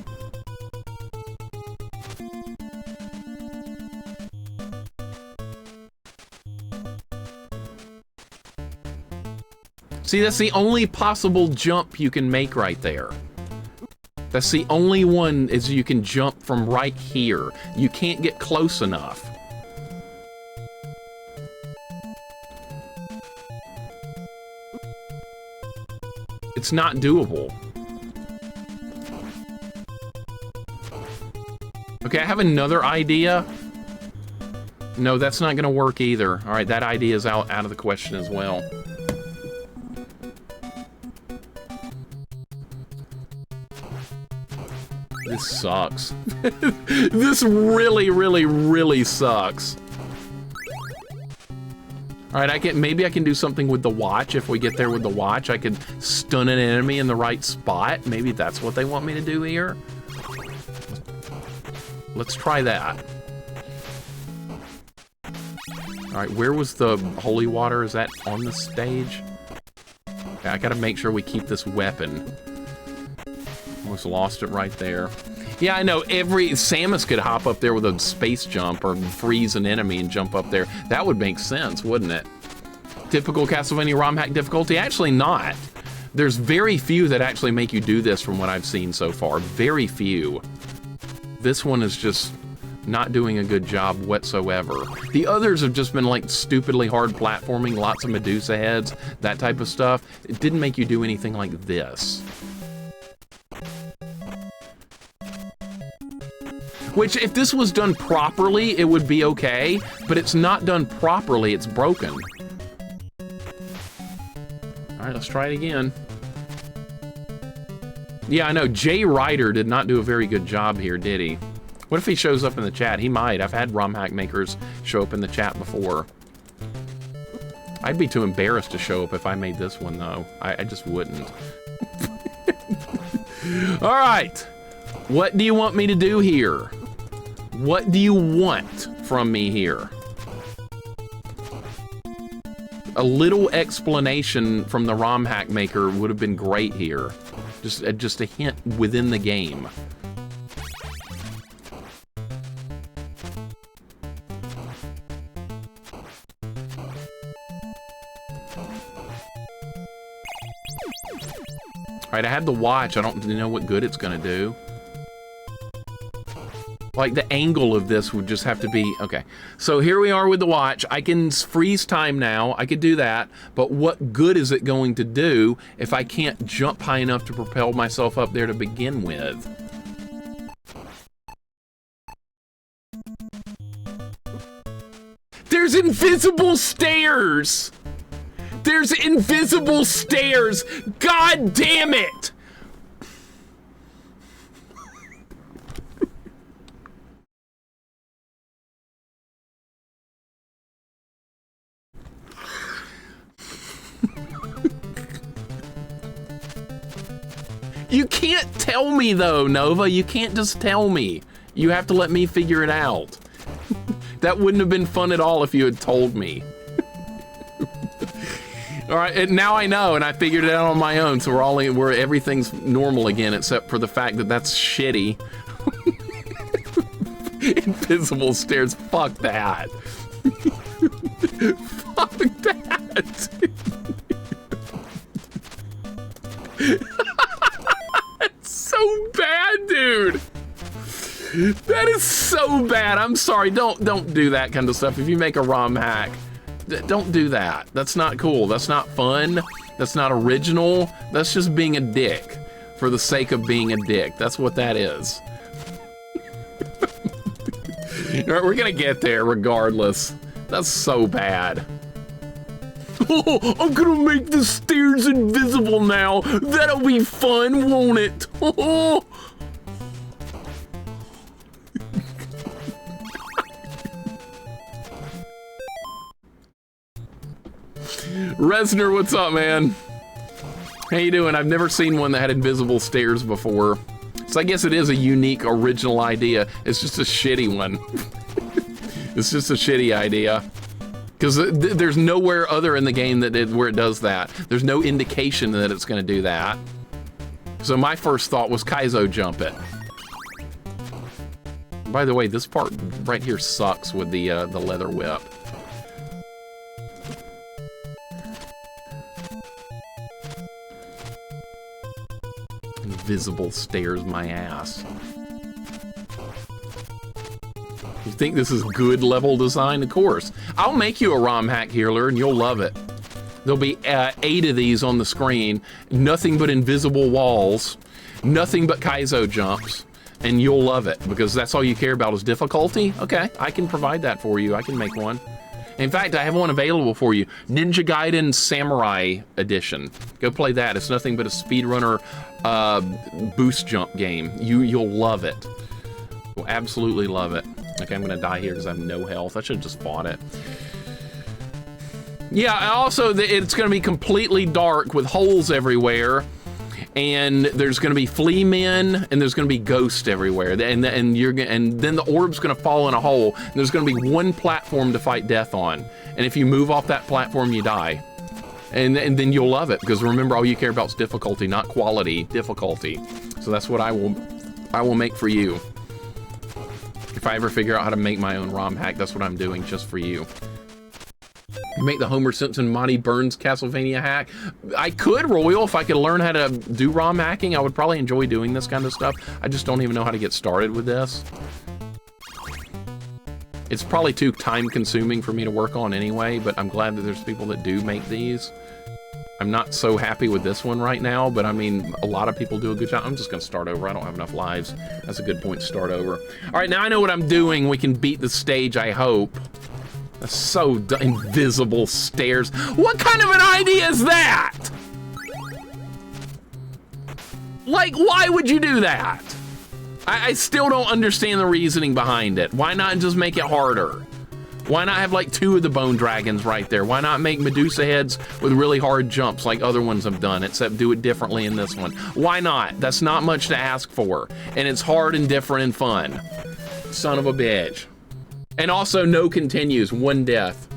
See, that's the only possible jump you can make right there. That's the only one is you can jump from right here. You can't get close enough. It's not doable. Okay, I have another idea. No, that's not gonna work either. All right, that idea is out of the question as well. This sucks. This really, really, really sucks. All right, maybe I can do something with the watch. If we get there with the watch, I could stun an enemy in the right spot. Maybe that's what they want me to do here. Let's try that. All right, where was the holy water? Is that on the stage? Okay, I gotta make sure we keep this weapon. Almost lost it right there. Yeah, I know, Samus could hop up there with a space jump or freeze an enemy and jump up there. That would make sense, wouldn't it? Typical Castlevania ROM hack difficulty? Actually not. There's very few that actually make you do this from what I've seen so far. Very few. This one is just not doing a good job whatsoever. The others have just been like stupidly hard platforming, lots of Medusa heads, that type of stuff. It didn't make you do anything like this. Which, if this was done properly, it would be okay, but it's not done properly, it's broken. All right, let's try it again. Yeah, I know, Jay Ryder did not do a very good job here, did he? What if he shows up in the chat? He might. I've had ROM hack makers show up in the chat before. I'd be too embarrassed to show up if I made this one, though. I just wouldn't. All right. What do you want me to do here? What do you want from me here? A little explanation from the ROM hack maker would have been great here. Just a hint within the game. All right, I have the watch. I don't know what good it's gonna do. Like, the angle of this would just have to be, okay. So here we are with the watch. I can freeze time now. I could do that. But what good is it going to do if I can't jump high enough to propel myself up there to begin with? There's invisible stairs! There's invisible stairs! God damn it! You can't tell me, though, Nova. You can't just tell me. You have to let me figure it out. That wouldn't have been fun at all if you had told me. All right, and now I know, and I figured it out on my own, so we're everything's normal again, except for the fact that that's shitty. Invisible stairs, fuck that. Fuck that. That's so bad, dude. That is so bad. I'm sorry, don't do that kind of stuff. If you make a ROM hack, don't do that. That's not cool. That's not fun. That's not original. That's just being a dick for the sake of being a dick. That's what that is. All right, we're gonna get there regardless. That's so bad. Oh, I'm gonna make the stairs invisible now. That'll be fun, won't it? Oh. Resner, what's up, man? How you doing? I've never seen one that had invisible stairs before. So I guess it is a unique, original idea. It's just a shitty one. It's just a shitty idea. Because there's nowhere other in the game where it does that. There's no indication that it's going to do that. So my first thought was Kaizo jump it. By the way, this part right here sucks with the leather whip. Invisible stairs, my ass. You think this is good level design? Of course. I'll make you a ROM hack healer and you'll love it. There'll be 8 of these on the screen, nothing but invisible walls, nothing but Kaizo jumps, and you'll love it because that's all you care about is difficulty. Okay, I can provide that for you. I can make one. In fact, I have one available for you. Ninja Gaiden Samurai Edition. Go play that. It's nothing but a speedrunner boost jump game. You'll love it. You'll absolutely love it. Okay, I'm gonna die here because I have no health. I should have just fought it. Yeah, also it's gonna be completely dark with holes everywhere. And there's going to be flea men, and there's going to be ghosts everywhere, and then the orb's going to fall in a hole. And there's going to be one platform to fight death on, and if you move off that platform, you die. And then you'll love it because remember, all you care about is difficulty, not quality. Difficulty. So that's what I will make for you. If I ever figure out how to make my own ROM hack, that's what I'm doing just for you. Make the Homer Simpson Monty Burns Castlevania hack. I could, Royal, if I could learn how to do ROM hacking. I would probably enjoy doing this kind of stuff. I just don't even know how to get started with this. It's probably too time consuming for me to work on anyway, but I'm glad that there's people that do make these. I'm not so happy with this one right now, but I mean, a lot of people do a good job. I'm just gonna start over. I don't have enough lives. That's a good point to start over. All right, now I know what I'm doing. We can beat the stage, I hope. So invisible stairs. What kind of an idea is that? Like, why would you do that? I still don't understand the reasoning behind it. Why not just make it harder? Why not have like 2 of the bone dragons right there? Why not make Medusa heads with really hard jumps like other ones have done, except do it differently in this one? Why not? That's not much to ask for. And it's hard and different and fun. Son of a bitch. And also no continues, 1 death.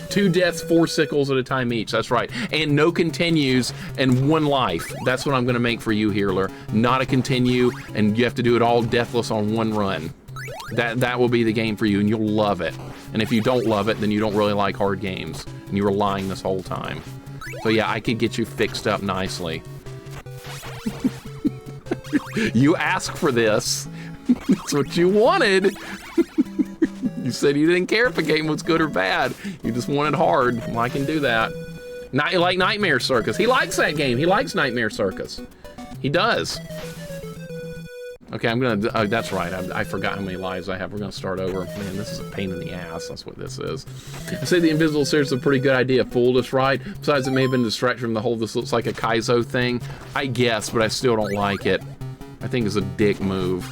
2 deaths, 4 sickles at a time each, that's right. And no continues and 1 life. That's what I'm gonna make for you, Healer. Not a continue, and you have to do it all deathless on 1 run. That will be the game for you, and you'll love it. And if you don't love it, then you don't really like hard games. And you were lying this whole time. So yeah, I could get you fixed up nicely. You asked for this. That's what you wanted. You said you didn't care if a game was good or bad. You just wanted hard. Well, I can do that. Not like Nightmare Circus. He likes that game. He likes Nightmare Circus. He does. Okay, I'm gonna, oh, that's right. I forgot how many lives I have. We're gonna start over. Man, this is a pain in the ass. That's what this is. I say the invisible stairs is a pretty good idea. Fooled us, right? Besides, it may have been a distraction from the whole, this looks like a Kaizo thing. I guess, but I still don't like it. I think it's a dick move.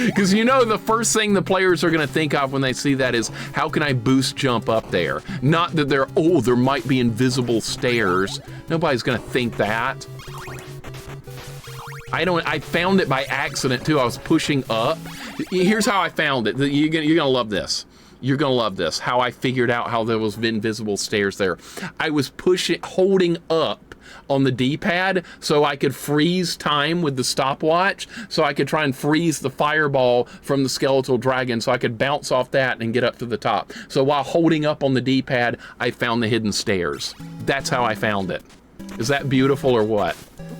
Because you know the first thing the players are going to think of when they see that is, how can I boost jump up there? Not that they're, oh, there might be invisible stairs. Nobody's going to think that. I found it by accident too. I was pushing up. Here's how I found it. You're going to love this. You're going to love this. How I figured out how there was invisible stairs there. I was holding up on the D-pad so I could freeze time with the stopwatch, so I could try and freeze the fireball from the skeletal dragon so I could bounce off that and get up to the top. So while holding up on the D-pad, I found the hidden stairs. That's how I found it. Is that beautiful or what?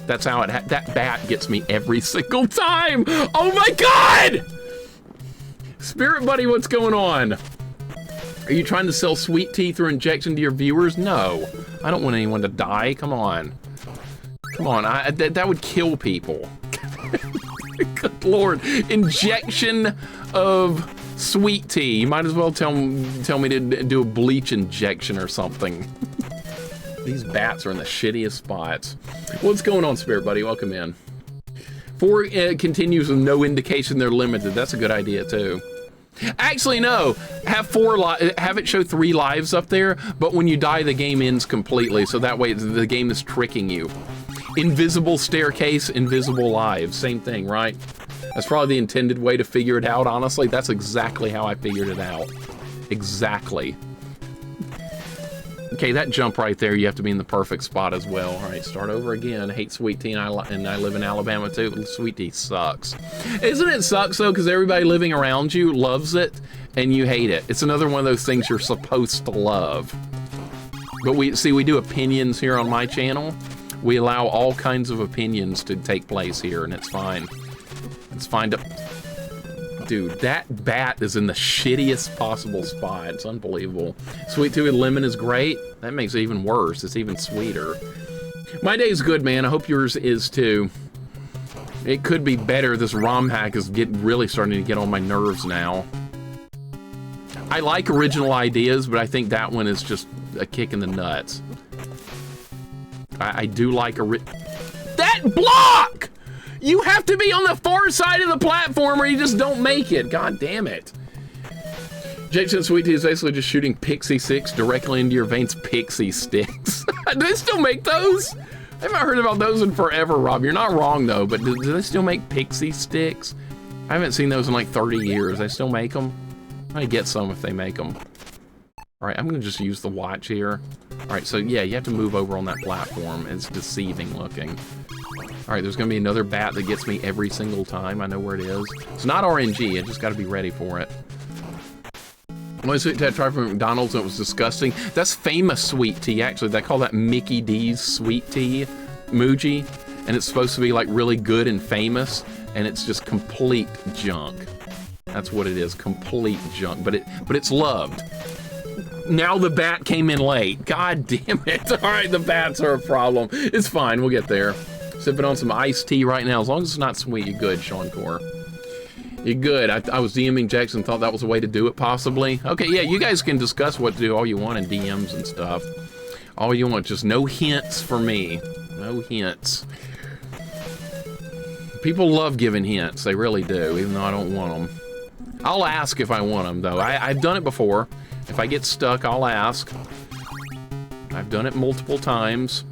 That's how that bat gets me every single time. Oh my God! Spirit Buddy, what's going on? Are you trying to sell sweet tea through injection to your viewers? No, I don't want anyone to die. Come on. Come on, that would kill people. Good Lord, injection of sweet tea. You might as well tell me to do a bleach injection or something. These bats are in the shittiest spots. What's going on, Spirit Buddy? Welcome in. 4 continues with no indication they're limited. That's a good idea too. Actually, no. Have it show 3 lives up there, but when you die, the game ends completely. So that way, the game is tricking you. Invisible staircase, invisible lives. Same thing, right? That's probably the intended way to figure it out, honestly. That's exactly how I figured it out. Exactly. Okay, that jump right there, you have to be in the perfect spot as well. All right, start over again. I hate sweet tea, and I live in Alabama too. Sweet tea sucks. Isn't it sucks though, because everybody living around you loves it, and you hate it. It's another one of those things you're supposed to love. But we do opinions here on my channel. We allow all kinds of opinions to take place here, and it's fine. It's fine to Dude, that bat is in the shittiest possible spot. It's unbelievable. Sweet tea with lemon is great. That makes it even worse. It's even sweeter. My day's good, man. I hope yours is too. It could be better. This ROM hack is really starting to get on my nerves now. I like original ideas, but I think that one is just a kick in the nuts. I do like that block! You have to be on the far side of the platform or you just don't make it. God damn it. Jake said Sweet Tea is basically just shooting Pixie Sticks directly into your veins. Pixie Sticks. Do they still make those? I haven't heard about those in forever, Rob. You're not wrong, though, but do they still make Pixie Sticks? I haven't seen those in like 30 years. They still make them? I might get some if they make them. All right, I'm gonna just use the watch here. All right, so yeah, you have to move over on that platform. It's deceiving looking. All right, there's gonna be another bat that gets me every single time. I know where it is. It's not RNG, I just gotta be ready for it. Only sweet tea I tried from McDonald's and it was disgusting. That's famous sweet tea, actually. They call that Mickey D's sweet tea, Muji. And it's supposed to be like really good and famous, and it's just complete junk. That's what it is, complete junk, but it's loved. Now the bat came in late. God damn it. All right, the bats are a problem. It's fine, we'll get there. Sipping on some iced tea right now. As long as it's not sweet, you're good, Sean Core. You're good. I was DMing Jackson, thought that was a way to do it, possibly. Okay, yeah, you guys can discuss what to do all you want in DMs and stuff. All you want, just no hints for me. No hints. People love giving hints, they really do, even though I don't want them. I'll ask if I want them, though. I've done it before. If I get stuck, I'll ask. I've done it multiple times.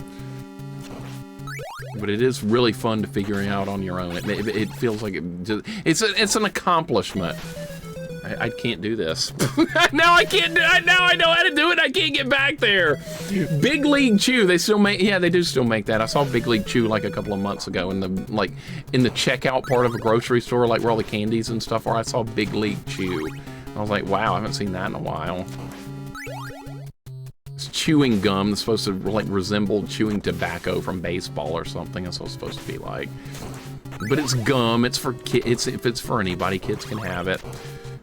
But it is really fun to figure it out on your own. It feels like it's an accomplishment. I can't do this. Now I can't do it. Now I know how to do it. I can't get back there. Big League Chew. They still make. Yeah, they do still make that. I saw Big League Chew like a couple of months ago in the checkout part of a grocery store, like where all the candies and stuff are. I saw Big League Chew. I was like, wow, I haven't seen that in a while. It's chewing gum that's supposed to like resemble chewing tobacco from baseball or something. That's what it's supposed to be like. But it's gum. It's for kids. If it's for anybody, kids can have it.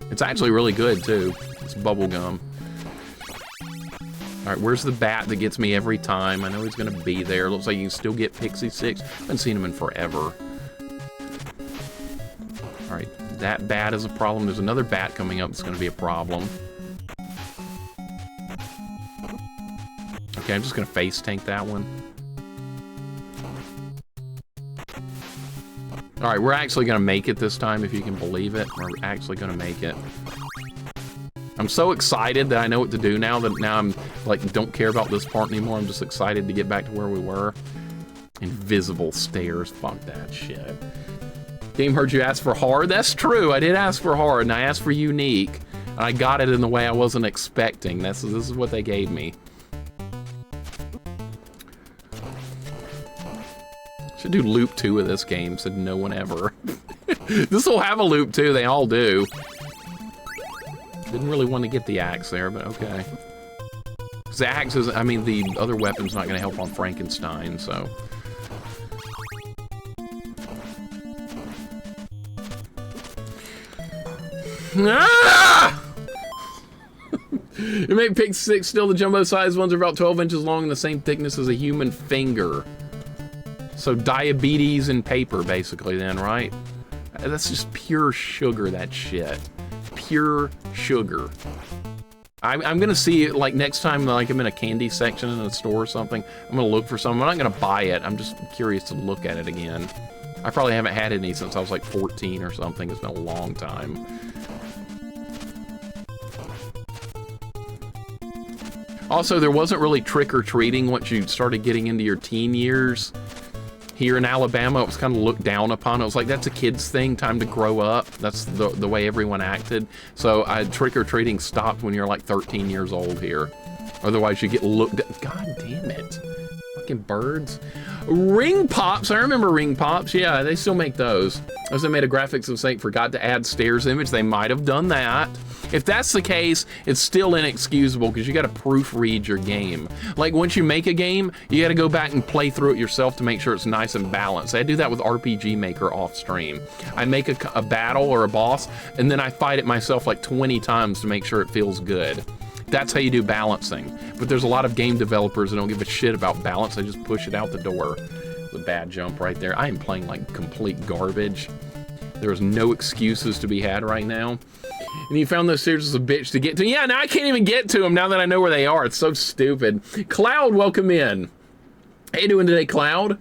It's actually really good too. It's bubble gum. All right, where's the bat that gets me every time? I know he's gonna be there. Looks like you can still get Pixie Sticks. I haven't seen him in forever. All right, that bat is a problem. There's another bat coming up that's gonna be a problem. Okay, I'm just gonna face tank that one. All right, we're actually gonna make it this time, if you can believe it. We're actually gonna make it. I'm so excited that I know what to do now, that now I'm like, don't care about this part anymore. I'm just excited to get back to where we were. Invisible stairs, fuck that shit. Game heard you ask for hard. That's true, I did ask for hard, and I asked for unique. And I got it in the way I wasn't expecting. This is what they gave me. Should do loop 2 of this game, said no one ever. This will have a loop 2, they all do. Didn't really want to get the axe there, but okay. Because the axe is, I mean, the other weapon's not going to help on Frankenstein, so. Ah! You make Pixie Sticks, still the jumbo-sized ones are about 12 inches long and the same thickness as a human finger. So diabetes in paper, basically, then, right? That's just pure sugar, that shit. Pure sugar. I'm gonna see it, like, next time, like, I'm in a candy section in a store or something, I'm gonna look for some. I'm not gonna buy it, I'm just curious to look at it again. I probably haven't had any since I was, like, 14 or something. It's been a long time. Also, there wasn't really trick-or-treating once you started getting into your teen years. Here in Alabama, it was kind of looked down upon. It was like, that's a kid's thing, time to grow up. That's the way everyone acted. So trick-or-treating stopped when you're like 13 years old here. Otherwise, you get looked at. God damn it. Fucking birds. Ring Pops, I remember Ring Pops. Yeah, they still make those. As they made a graphics mistake, forgot to add stairs image. They might have done that. If that's the case, it's still inexcusable because you got to proofread your game. Like once you make a game, you got to go back and play through it yourself to make sure it's nice and balanced. I do that with RPG Maker off stream. I make a battle or a boss, and then I fight it myself like 20 times to make sure it feels good. That's how you do balancing. But there's a lot of game developers that don't give a shit about balance. They just push it out the door. It's a bad jump right there. I am playing like complete garbage. There's no excuses to be had right now. And you found those stairs as a bitch to get to. Yeah, now I can't even get to them now that I know where they are. It's so stupid. Cloud, welcome in. How you doing today, Cloud?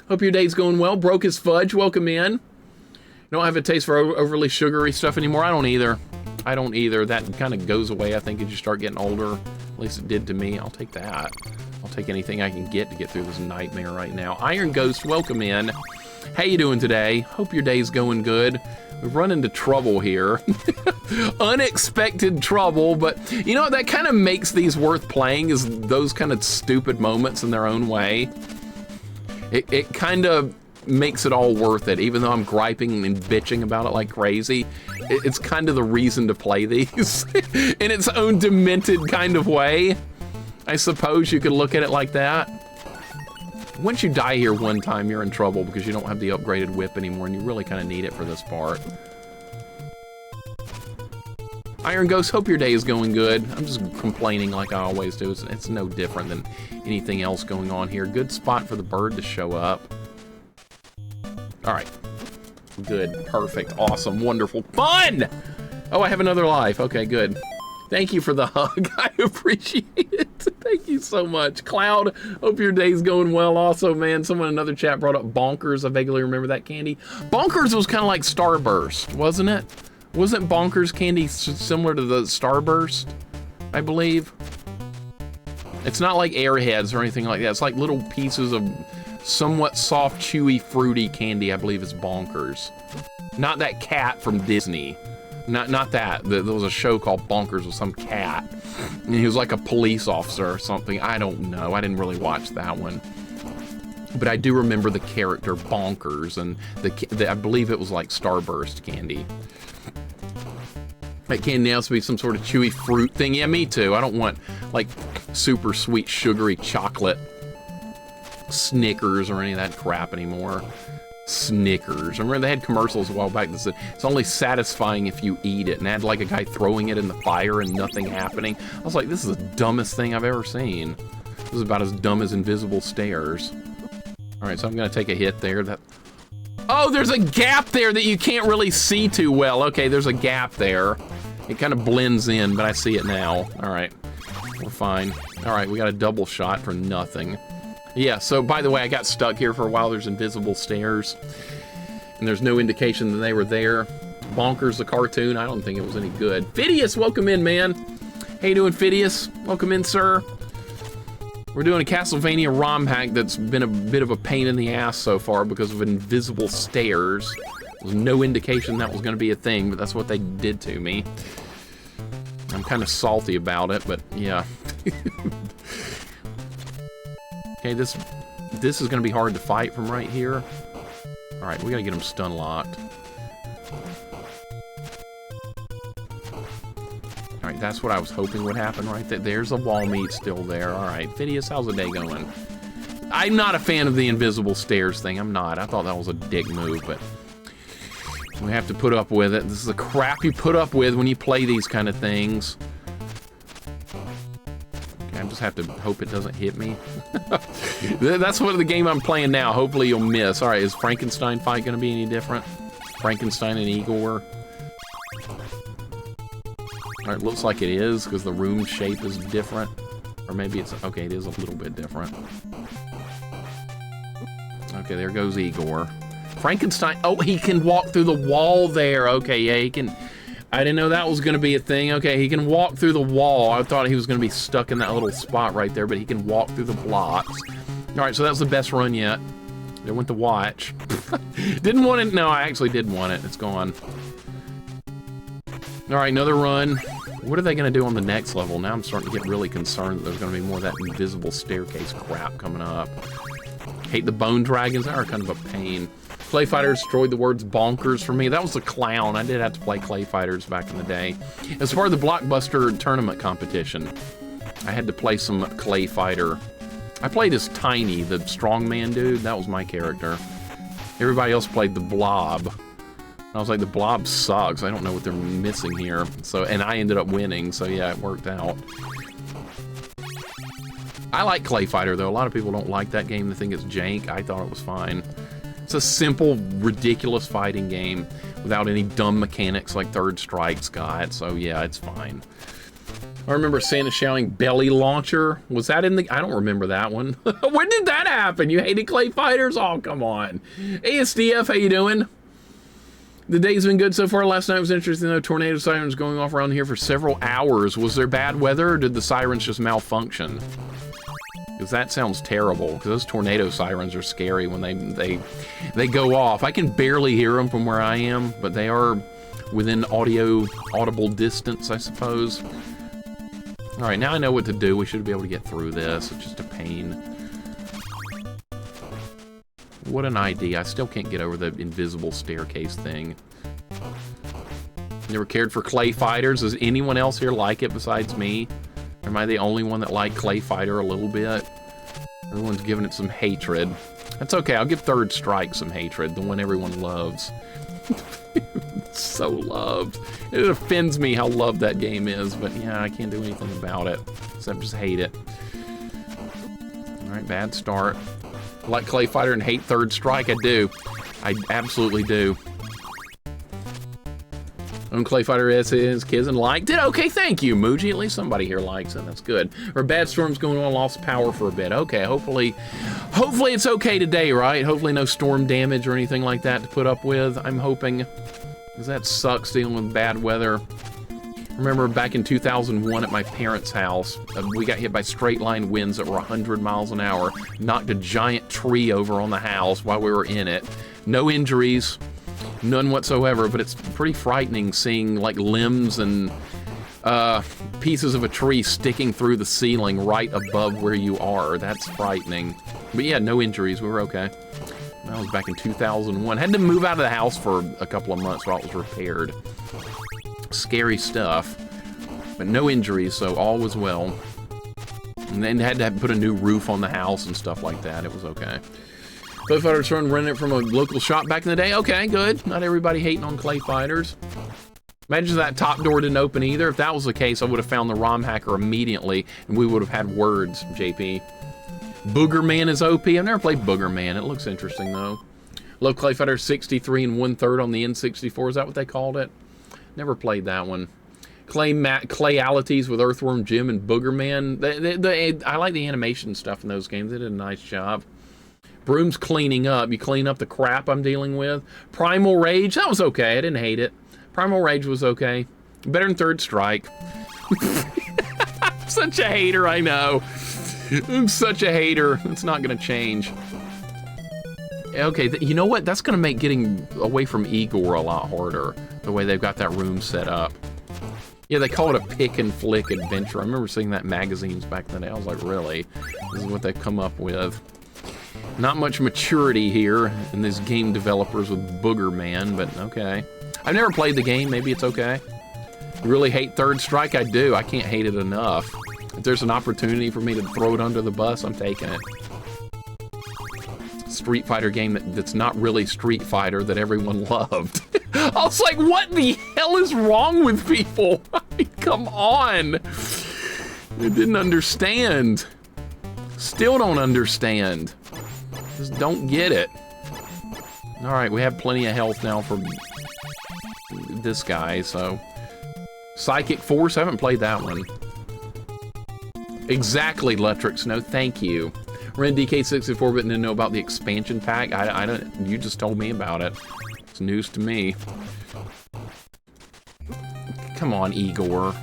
Hope your day's going well. Broke as fudge, welcome in. You don't have a taste for overly sugary stuff anymore? I don't either. I don't either. That kind of goes away, I think, as you start getting older. At least it did to me. I'll take that. I'll take anything I can get to get through this nightmare right now. Iron Ghost, welcome in. How you doing today? Hope your day's going good. We've run into trouble here. Unexpected trouble, but you know what? That kind of makes these worth playing, is those kind of stupid moments in their own way. It kind of makes it all worth it, even though I'm griping and bitching about it like crazy. It's kind of the reason to play these in its own demented kind of way. I suppose you could look at it like that. Once you die here one time, you're in trouble because you don't have the upgraded whip anymore, and you really kind of need it for this part. Iron Ghost, hope your day is going good. I'm just complaining like I always do. It's no different than anything else going on here. Good spot for the bird to show up. All right. Good. Perfect. Awesome. Wonderful. Fun! Oh, I have another life. Okay, good. Thank you for the hug. I appreciate it. Thank you so much. Cloud, hope your day's going well. Also, man, someone in another chat brought up Bonkers. I vaguely remember that candy. Bonkers was kind of like Starburst, wasn't it? Wasn't Bonkers candy similar to the Starburst, I believe? It's not like Airheads or anything like that. It's like little pieces of somewhat soft, chewy, fruity candy, I believe is Bonkers. Not that cat from Disney. Not that. There was a show called Bonkers with some cat. And he was like a police officer or something. I don't know. I didn't really watch that one. But I do remember the character Bonkers, and I believe it was like Starburst candy. That candy has to be some sort of chewy fruit thing. Yeah, me too. I don't want like super sweet, sugary chocolate Snickers or any of that crap anymore. Snickers. Remember they had commercials a while back that said it's only satisfying if you eat it, and had like a guy throwing it in the fire and nothing happening. I was like, this is the dumbest thing I've ever seen. This is about as dumb as invisible stairs. All right, so I'm gonna take a hit there. Oh, there's a gap there that you can't really see too well. Okay, there's a gap there. It kind of blends in, but I see it now. All right, we're fine. All right, we got a double shot for nothing. Yeah, so by the way, I got stuck here for a while. There's invisible stairs, and there's no indication that they were there. Bonkers, the cartoon, I don't think it was any good. Phidias, welcome in, man. How you doing, Phidias? Welcome in, sir. We're doing a Castlevania ROM hack that's been a bit of a pain in the ass so far because of invisible stairs. There was no indication that was going to be a thing, but that's what they did to me. I'm kind of salty about it, but yeah. Okay, this is going to be hard to fight from right here. All right, we got to get him stun locked. All right, that's what I was hoping would happen right there. There's a wall meat still there. All right, Phidias, how's the day going? I'm not a fan of the invisible stairs thing. I'm not. I thought that was a dick move, but we have to put up with it. This is the crap you put up with when you play these kind of things. I just have to hope it doesn't hit me. That's what the game I'm playing now. Hopefully you'll miss. All right, is Frankenstein fight going to be any different? Frankenstein and Igor. All right, looks like it is because the room shape is different. Or maybe it's, okay, it is a little bit different. Okay, there goes Igor. Frankenstein, oh, he can walk through the wall there. Okay, yeah, he can. I didn't know that was going to be a thing. Okay, he can walk through the wall. I thought he was going to be stuck in that little spot right there, but he can walk through the blocks. All right, so that was the best run yet. There went the watch. Didn't want it. No, I actually did want it. It's gone. All right, another run. What are they going to do on the next level? Now I'm starting to get really concerned that there's going to be more of that invisible staircase crap coming up. Hate the bone dragons. They are kind of a pain. Clay Fighters destroyed the words bonkers for me. That was a clown. I did have to play Clay Fighters back in the day. As part of the Blockbuster tournament competition, I had to play some Clay Fighter. I played as Tiny, the strongman dude. That was my character. Everybody else played the Blob. I was like, the Blob sucks. I don't know what they're missing here. So, and I ended up winning, so yeah, it worked out. I like Clay Fighter, though. A lot of people don't like that game. They think it's jank. I thought it was fine. It's a simple, ridiculous fighting game without any dumb mechanics like Third Strike's got. So yeah, it's fine. I remember Santa shouting belly launcher. Was that in the... I don't remember that one. When did that happen? You hated Clay Fighters? Oh, come on. ASDF, how you doing? The day's been good so far. Last night was interesting, though. Tornado sirens going off around here for several hours. Was there bad weather, or did the sirens just malfunction? Because that sounds terrible. Because those tornado sirens are scary when they go off. I can barely hear them from where I am, but they are within audible distance, I suppose. All right, now I know what to do. We should be able to get through this. It's just a pain. What an idea. I still can't get over the invisible staircase thing. Never cared for Clay Fighters. Does anyone else here like it besides me? Or am I the only one that liked Clay Fighter a little bit? Everyone's giving it some hatred. That's okay. I'll give Third Strike some hatred, the one everyone loves. So loved. It offends me how loved that game is, but yeah, I can't do anything about it, except just hate it. Alright, bad start. I like Clay Fighter and hate Third Strike. I do. I absolutely do. Own Clay Fighter his kids and liked it. Okay, thank you, Muji. At least somebody here likes it. That's good. Or bad storms going on, lost power for a bit. Okay, hopefully it's okay today, right? Hopefully no storm damage or anything like that to put up with. I'm hoping, because that sucks dealing with bad weather. Remember back in 2001 at my parents' house, we got hit by straight line winds that were 100 miles an hour, knocked a giant tree over on the house while we were in it. No injuries. None whatsoever, but it's pretty frightening seeing like limbs and pieces of a tree sticking through the ceiling right above where you are. That's frightening. But yeah, no injuries. We were okay. That was back in 2001. Had to move out of the house for a couple of months while it was repaired. Scary stuff, but no injuries, so all was well. And then had to put a new roof on the house and stuff like that. It was okay. Clay Fighters renting it from a local shop back in the day. Okay, good. Not everybody hating on Clay Fighters. Imagine that top door didn't open either. If that was the case, I would have found the ROM hacker immediately, and we would have had words, JP. Booger Man is OP. I've never played Booger Man. It looks interesting, though. Low Clay Fighter 63 1/3 on the N64. Is that what they called it? Never played that one. Clayalities with Earthworm Jim and Booger Man. I like the animation stuff in those games. They did a nice job. Broom's cleaning up. You clean up the crap I'm dealing with. Primal Rage, that was okay. I didn't hate it. Primal Rage was okay. Better than Third Strike. I'm such a hater, I know. I'm such a hater. It's not going to change. Okay, you know what? That's going to make getting away from Igor a lot harder, the way they've got that room set up. Yeah, they call it a pick and flick adventure. I remember seeing that in magazines back then. I was like, really? This is what they've come up with. Not much maturity here in these game developers with Booger Man, but okay. I've never played the game. Maybe it's okay. You really hate Third Strike? I do. I can't hate it enough. If there's an opportunity for me to throw it under the bus, I'm taking it. Street Fighter game that's not really Street Fighter that everyone loved. I was like, what the hell is wrong with people? I mean, come on. I didn't understand. Still don't understand. Just don't get it. All right, we have plenty of health now for this guy, so. Psychic Force, I haven't played that one. Exactly, Letrix, no thank you. Ren DK64 but didn't know about the expansion pack. I don't, you just told me about it. It's news to me. Come on, Igor.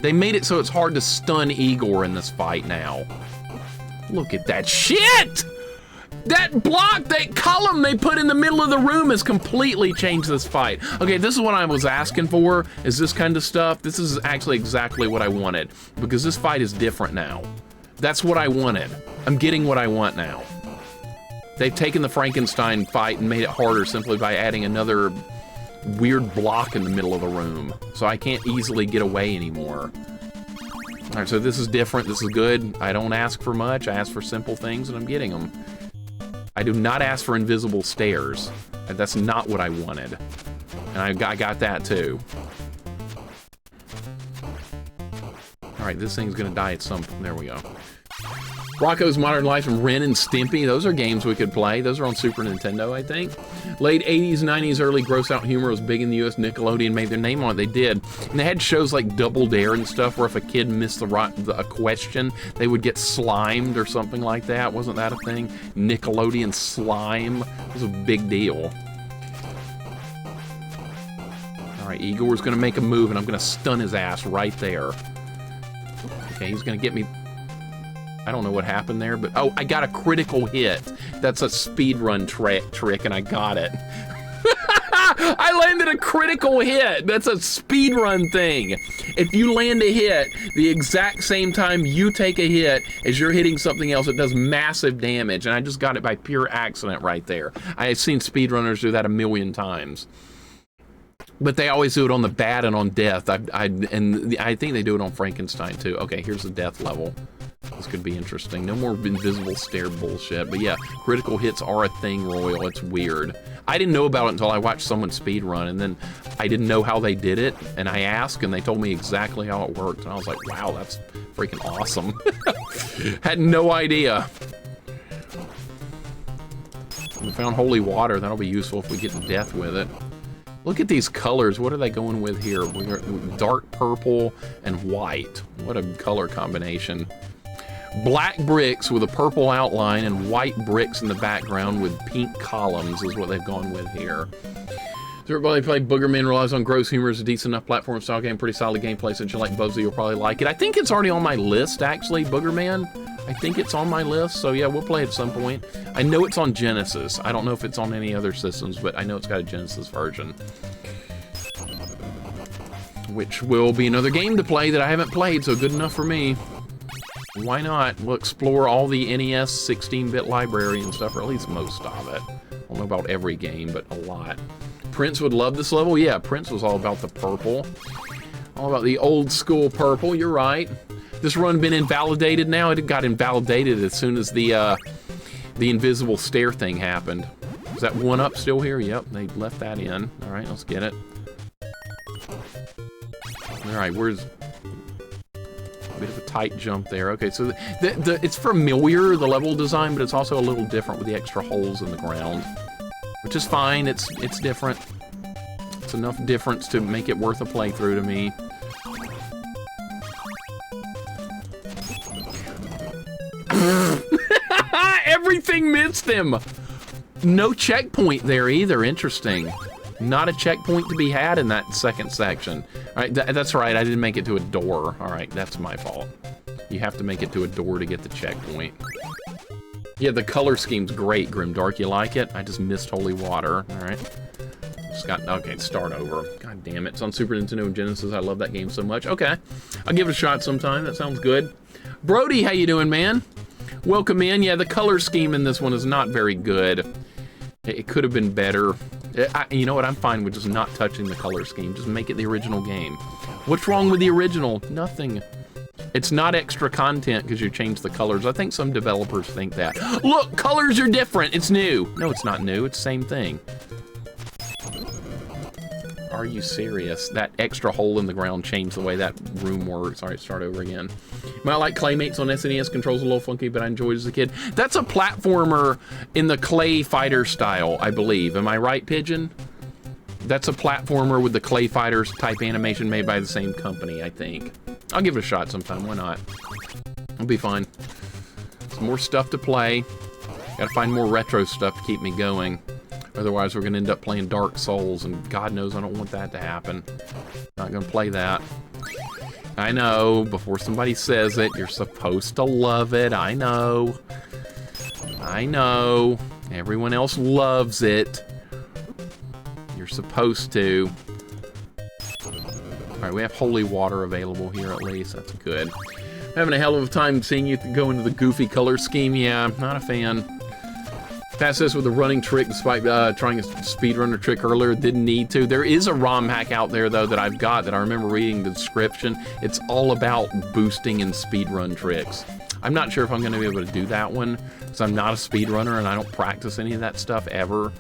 They made it so it's hard to stun Igor in this fight now. Look at that shit! That block, that column they put in the middle of the room has completely changed this fight. Okay, this is what I was asking for, is this kind of stuff. This is actually exactly what I wanted, because this fight is different now. That's what I wanted. I'm getting what I want now. They've taken the Frankenstein fight and made it harder simply by adding another weird block in the middle of the room. So I can't easily get away anymore. All right, so this is different. This is good. I don't ask for much. I ask for simple things, and I'm getting them. I do not ask for invisible stairs. That's not what I wanted. And I got that, too. All right, this thing's going to die at some point. There we go. Rocco's Modern Life and Ren and Stimpy. Those are games we could play. Those are on Super Nintendo, I think. Late 80s, 90s, early gross-out humor was big in the U.S. Nickelodeon made their name on it. They did. And they had shows like Double Dare and stuff where if a kid missed a question, they would get slimed or something like that. Wasn't that a thing? Nickelodeon slime. It was a big deal. All right, Igor's going to make a move, and I'm going to stun his ass right there. Okay, he's going to get me... I don't know what happened there, but... Oh, I got a critical hit. That's a speedrun trick, and I got it. I landed a critical hit. That's a speedrun thing. If you land a hit the exact same time you take a hit as you're hitting something else, it does massive damage, and I just got it by pure accident right there. I've seen speedrunners do that a million times. But they always do it on the bad and on death. And I think they do it on Frankenstein, too. Okay, here's the death level. This could be interesting. No more invisible stair bullshit. But yeah, critical hits are a thing, Royal. It's weird. I didn't know about it until I watched someone speedrun, and then I didn't know how they did it, and I asked, and they told me exactly how it worked, and I was like, wow, that's freaking awesome. Had no idea. We found holy water. That'll be useful if we get to death with it. Look at these colors. What are they going with here? We got dark purple and white. What a color combination. Black bricks with a purple outline and white bricks in the background with pink columns is what they've gone with here. So everybody played Boogerman, relies on gross humor, is a decent enough platform style game, pretty solid gameplay, since you like Bubsy, you'll probably like it. I think it's already on my list, actually, Boogerman. I think it's on my list, so yeah, we'll play it at some point. I know it's on Genesis. I don't know if it's on any other systems, but I know it's got a Genesis version. Which will be another game to play that I haven't played, so good enough for me. Why not? We'll explore all the NES 16-bit library and stuff, or at least most of it. I don't know about every game, but a lot. Prince would love this level. Yeah, Prince was all about the purple. All about the old school purple, you're right. This run been invalidated now? It got invalidated as soon as the invisible stair thing happened. Is that one up still here? Yep, they left that in. All right, let's get it. All right, where's... A bit of a tight jump there. Okay, so it's familiar, the level design, but it's also a little different with the extra holes in the ground. Which is fine, it's different. It's enough difference to make it worth a playthrough to me. Everything missed him! No checkpoint there either, interesting. Not a checkpoint to be had in that second section. All right, that's right, I didn't make it to a door. All right, that's my fault. You have to make it to a door to get the checkpoint. Yeah, the color scheme's great, Grimdark. You like it? I just missed holy water. All right. Just got, okay, start over. God damn it. It's on Super Nintendo and Genesis. I love that game so much. Okay, I'll give it a shot sometime. That sounds good. Brody, how you doing, man? Welcome in. Yeah, the color scheme in this one is not very good. It could have been better. You know what? I'm fine with just not touching the color scheme. Just make it the original game. What's wrong with the original? Nothing. It's not extra content because you changed the colors. I think some developers think that. Look, colors are different. It's new. No, it's not new. It's the same thing. Are you serious? That extra hole in the ground changed the way that room works. All right, start over again. I like Claymates on SNES. Controls a little funky, but I enjoyed it as a kid. That's a platformer in the Clay Fighter style, I believe. Am I right, Pigeon? That's a platformer with the Clay Fighters type animation made by the same company, I think. I'll give it a shot sometime. Why not? It'll be fun. Some more stuff to play. Gotta find more retro stuff to keep me going. Otherwise, we're gonna end up playing Dark Souls, and God knows I don't want that to happen. Not gonna play that. I know, before somebody says it, you're supposed to love it. I know. I know. Everyone else loves it. You're supposed to. All right, we have holy water available here at least. That's good. Having a hell of a time seeing you go into the goofy color scheme. Yeah, I'm not a fan. Pass this with a running trick despite trying a speedrunner trick earlier. Didn't need to. There is a ROM hack out there, though, that I've got that I remember reading the description. It's all about boosting and speedrun tricks. I'm not sure if I'm going to be able to do that one, because I'm not a speedrunner and I don't practice any of that stuff ever.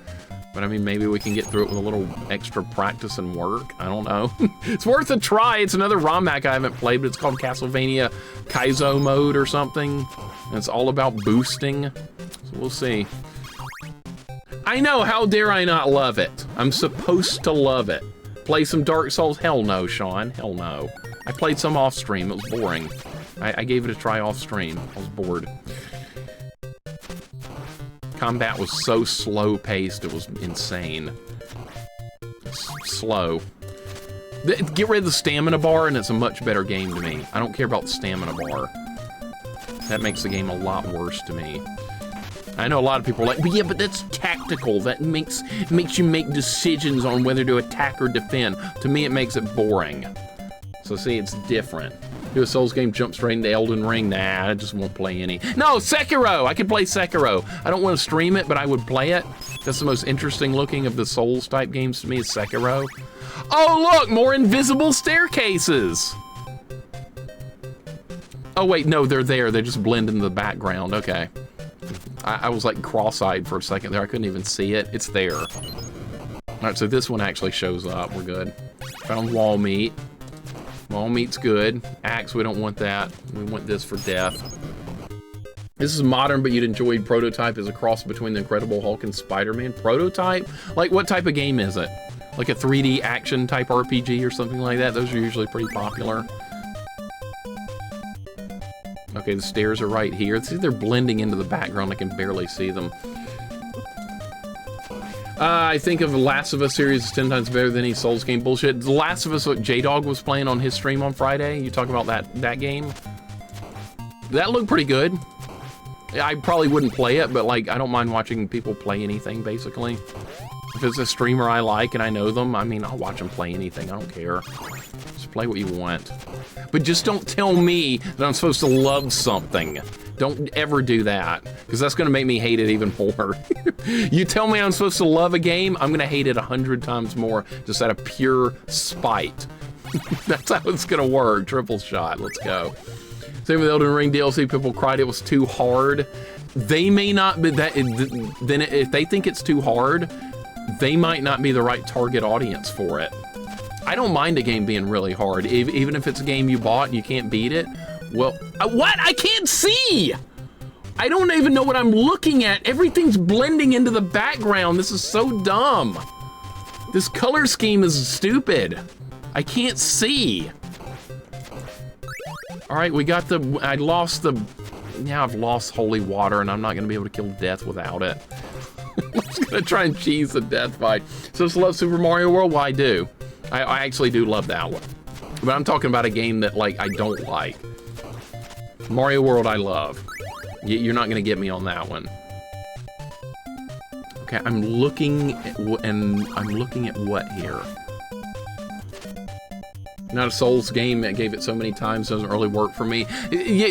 But I mean, maybe we can get through it with a little extra practice and work. I don't know. It's worth a try. It's another ROM hack I haven't played, but it's called CASTLEVANIA Kaizo mode or something. And it's all about boosting. So we'll see. I know, how dare I not love it? I'm supposed to love it. Play some Dark Souls? Hell no, Sean. Hell no. I played some off stream. It was boring. I gave it a try off stream. I was bored. Combat was so slow paced, it was insane. Slow. Get rid of the stamina bar and it's a much better game to me. I don't care about the stamina bar. That makes the game a lot worse to me. I know a lot of people are like, but yeah, but that's tactical. That makes you make decisions on whether to attack or defend. To me, it makes it boring. So see, it's different. Do a Souls game, jump straight into Elden Ring? Nah, I just won't play any. No, Sekiro! I could play Sekiro. I don't want to stream it, but I would play it. That's the most interesting looking of the Souls type games to me is Sekiro. Oh, look, more invisible staircases. Oh wait, no, they're there. They just blend into the background, okay. I was like cross-eyed for a second there. I couldn't even see it. It's there. All right, so this one actually shows up. We're good. Found wall meat. Wall meat's good. Axe, we don't want that. We want this for death. This is modern, but you'd enjoy Prototype as a cross between the Incredible Hulk and Spider-Man. Prototype? Like, what type of game is it? Like a 3D action type RPG or something like that? Those are usually pretty popular. Okay, the stairs are right here. See, they're blending into the background. I can barely see them. I think of the Last of Us series is 10 times better than any Souls game. Bullshit. The Last of Us, what J-Dog was playing on his stream on Friday. You talk about that game? That looked pretty good. I probably wouldn't play it, but like, I don't mind watching people play anything, basically. If it's a streamer I like and I know them, I mean, I'll watch them play anything. I don't care. Just play what you want. But just don't tell me that I'm supposed to love something. Don't ever do that, because that's going to make me hate it even more. You tell me I'm supposed to love a game, I'm going to hate it 100 times more, just out of pure spite. That's how it's going to work. Triple shot. Let's go. Same with Elden Ring DLC. People cried it was too hard. They may not be that. Then if they think it's too hard, they might not be the right target audience for it. I don't mind a game being really hard, even if it's a game you bought and you can't beat it. Well, what? I can't see! I don't even know what I'm looking at. Everything's blending into the background. This is so dumb. This color scheme is stupid. I can't see. All right, we got the, I lost the, now I've lost holy water and I'm not gonna be able to kill death without it. I'm just gonna try and cheese the death fight. So just love Super Mario World? Well, I do. I actually do love that one. But I'm talking about a game that, like, I don't like. Mario World I love. You're not gonna get me on that one. Okay, I'm looking at, and I'm looking at what here? Not a Souls game that gave it so many times doesn't really work for me.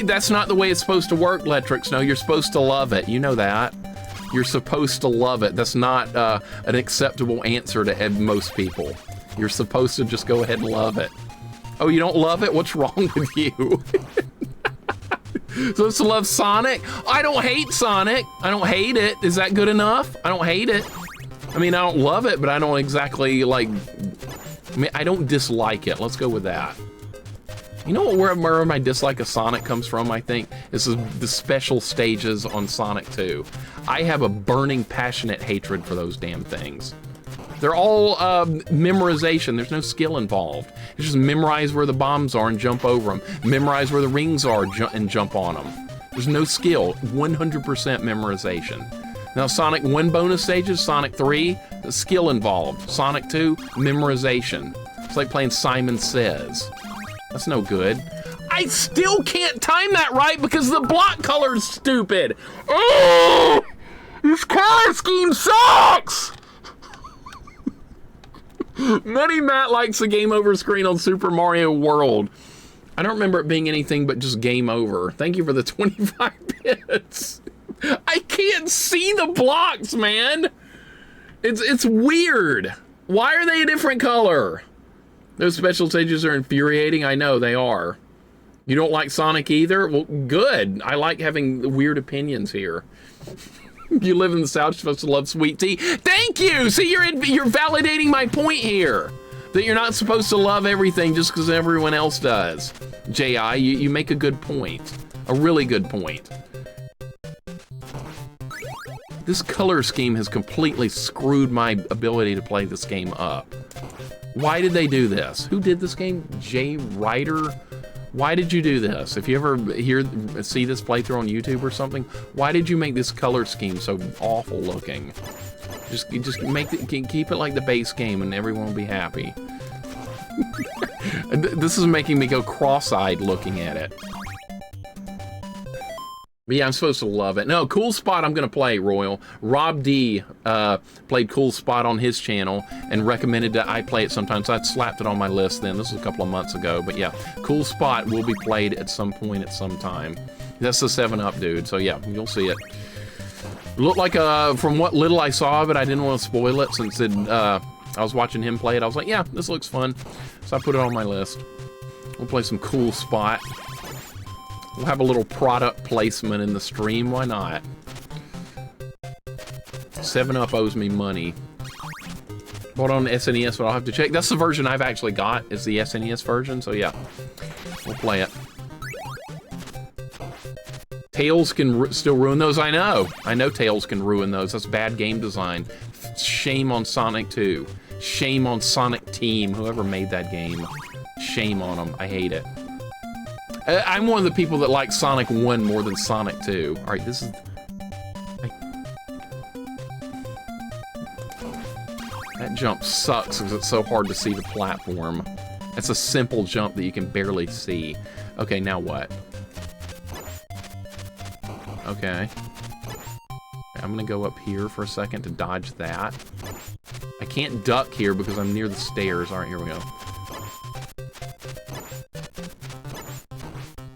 That's not the way it's supposed to work, Letrix. No, you're supposed to love it. You know that. You're supposed to love it. That's not an acceptable answer to most people. You're supposed to just go ahead and love it. Oh, you don't love it? What's wrong with you? Supposed to love Sonic? I don't hate Sonic. I don't hate it. Is that good enough? I don't hate it. I mean, I don't love it, but I don't exactly, like, I mean, I don't dislike it. Let's go with that. You know where my dislike of Sonic comes from, I think? This is the special stages on Sonic 2. I have a burning, passionate hatred for those damn things. They're all memorization. There's no skill involved. It's just memorize where the bombs are and jump over them. Memorize where the rings are and jump on them. There's no skill. 100% memorization. Now, Sonic 1 bonus stages, Sonic 3, skill involved. Sonic 2, memorization. It's like playing Simon Says. That's no good. I still can't time that right because the block color's stupid. Oh! This color scheme sucks! Money Matt likes the game over screen on Super Mario World. I don't remember it being anything but just game over. Thank you for the 25 bits. I can't see the blocks, man. It's weird. Why are they a different color? Those special stages are infuriating. I know they are. You don't like Sonic either? Well, good. I like having weird opinions here. You live in the South, you're supposed to love sweet tea. Thank you! See, you're validating my point here. That you're not supposed to love everything just because everyone else does. J.I., you make a good point. A really good point. This color scheme has completely screwed my ability to play this game up. Why did they do this? Who did this game? Jay Ryder? Why did you do this? If you ever see this playthrough on YouTube or something, why did you make this color scheme so awful looking? Just make it, keep it like the base game and everyone will be happy. This is making me go cross-eyed looking at it. But yeah, I'm supposed to love it. No, Cool Spot I'm gonna play, Royal. Rob D played Cool Spot on his channel and recommended that I play it sometimes. So I slapped it on my list then. This was a couple of months ago. But yeah, Cool Spot will be played at some point at some time. That's the 7-Up dude, so yeah, you'll see it. Looked like, from what little I saw of it, I didn't want to spoil it since I was watching him play it. I was like, yeah, this looks fun. So I put it on my list. We'll play some Cool Spot. We'll have a little product placement in the stream, why not? 7-Up owes me money. Bought on the SNES, but I'll have to check. That's the version I've actually got, is the SNES version, so yeah. We'll play it. Tails can still ruin those, I know. I know Tails can ruin those. That's bad game design. Shame on Sonic 2. Shame on Sonic Team, whoever made that game. Shame on them, I hate it. I'm one of the people that like Sonic 1 more than Sonic 2. All right, this is... That jump sucks because it's so hard to see the platform. That's a simple jump that you can barely see. Okay, now what? Okay. I'm gonna go up here for a second to dodge that. I can't duck here because I'm near the stairs. All right, here we go.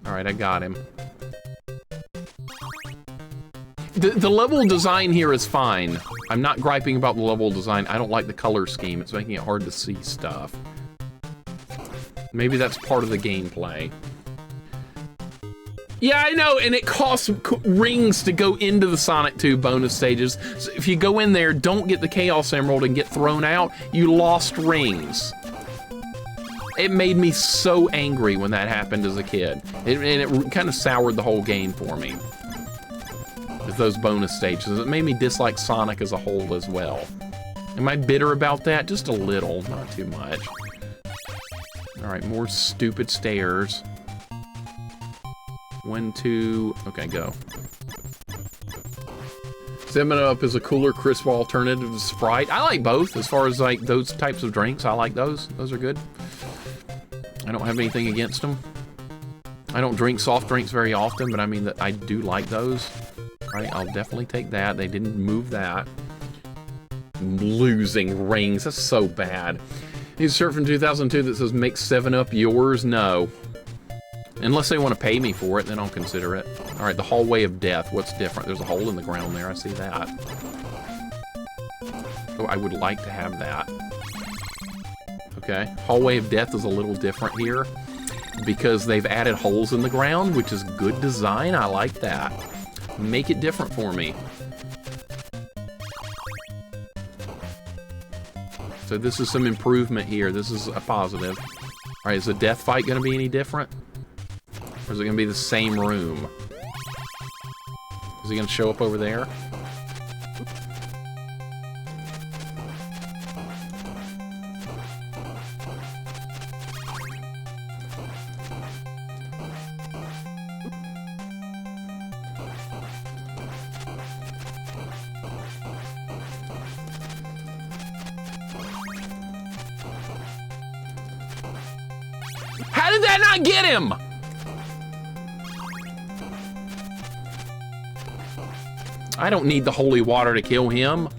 All right, I got him. The level design here is fine. I'm not griping about the level design. I don't like the color scheme. It's making it hard to see stuff. Maybe that's part of the gameplay. Yeah, I know, and it costs rings to go into the Sonic 2 bonus stages. So if you go in there, don't get the Chaos Emerald and get thrown out, you lost rings. It made me so angry when that happened as a kid. And it kind of soured the whole game for me. With those bonus stages. It made me dislike Sonic as a whole as well. Am I bitter about that? Just a little, not too much. Alright, more stupid stairs. 1, 2, okay, go. 7-Up is a cooler, crisper alternative to Sprite. I like both, as far as like those types of drinks. I like those. Those are good. I don't have anything against them. I don't drink soft drinks very often, but I mean that I do like those. Right, I'll definitely take that. They didn't move that. Losing rings, that's so bad. He's a shirt from 2002 that says make 7-Up yours. No. Unless they want to pay me for it, then I'll consider it. All right, the hallway of death. What's different? There's a hole in the ground there. I see that. Oh, I would like to have that. Okay, hallway of death is a little different here because they've added holes in the ground, which is good design. I like that. Make it different for me. So this is some improvement here. This is a positive. All right, is the death fight going to be any different? Or is it going to be the same room? Is he going to show up over there? How did that not get him? I don't need the holy water to kill him.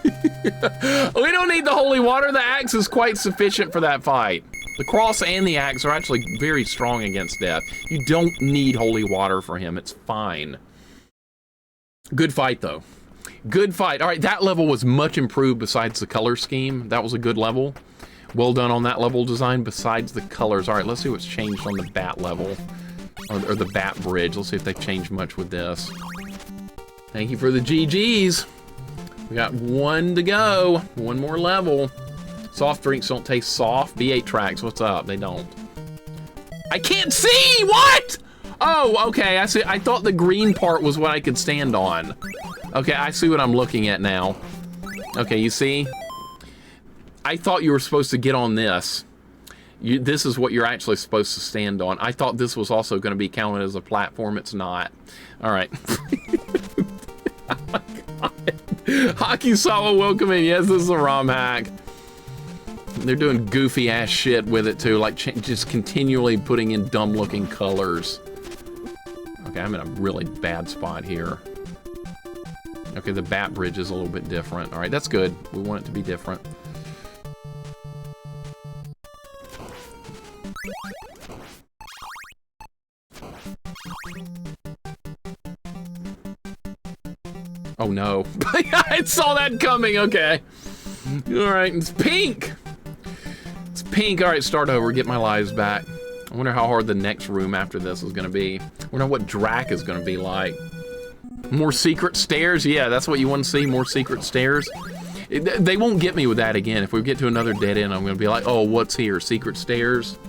We don't need the holy water. The axe is quite sufficient for that fight. The cross and the axe are actually very strong against death. You don't need holy water for him. It's fine. Good fight, though. Good fight. All right, that level was much improved besides the color scheme. That was a good level. Well done on that level design besides the colors. All right, let's see what's changed on the bat level. Or the bat bridge. Let's see if they've changed much with this. Thank you for the GGs. We got one to go. One more level. Soft drinks don't taste soft. V8 tracks, what's up? They don't. I can't see! What? Oh, okay, I see. I thought the green part was what I could stand on. Okay, I see what I'm looking at now. Okay, you see? I thought you were supposed to get on this. This is what you're actually supposed to stand on. I thought this was also going to be counted as a platform. It's not. All right. Oh my God. Hockey Sawa, welcome in. Yes, this is a ROM hack. They're doing goofy ass shit with it too, like just continually putting in dumb looking colors. Okay, I'm in a really bad spot here. Okay, the bat bridge is a little bit different. All right, that's good. We want it to be different. Oh no. I saw that coming, okay. All right, it's pink. It's pink. All right, start over, get my lives back. I wonder how hard the next room after this is gonna be. I wonder what Drac is gonna be like. More secret stairs? Yeah, that's what you want to see, more secret stairs. They won't get me with that again. If we get to another dead end, I'm gonna be like, oh, what's here, secret stairs?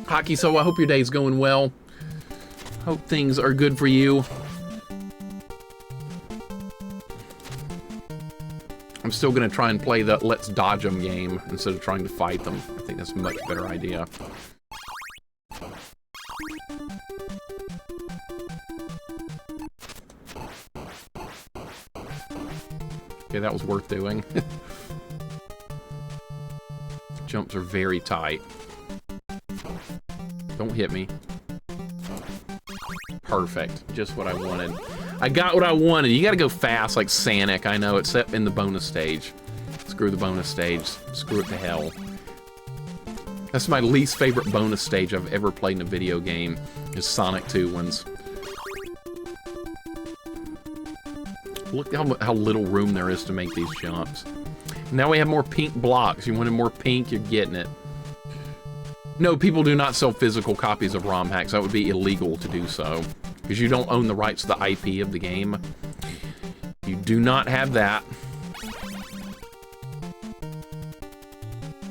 Hockey, so I hope your day's going well. Hope things are good for you. I'm still gonna try and play the let's dodge them game instead of trying to fight them. I think that's a much better idea. Okay, that was worth doing. Jumps are very tight. Don't hit me. Perfect. Just what I wanted. I got what I wanted. You gotta go fast like Sonic, I know, except in the bonus stage. Screw the bonus stage. Screw it to hell. That's my least favorite bonus stage I've ever played in a video game, is Sonic 2 ones. Look how little room there is to make these jumps. Now we have more pink blocks. You wanted more pink, you're getting it. No, people do not sell physical copies of ROM hacks. That would be illegal to do so, because you don't own the rights to the IP of the game. You do not have that.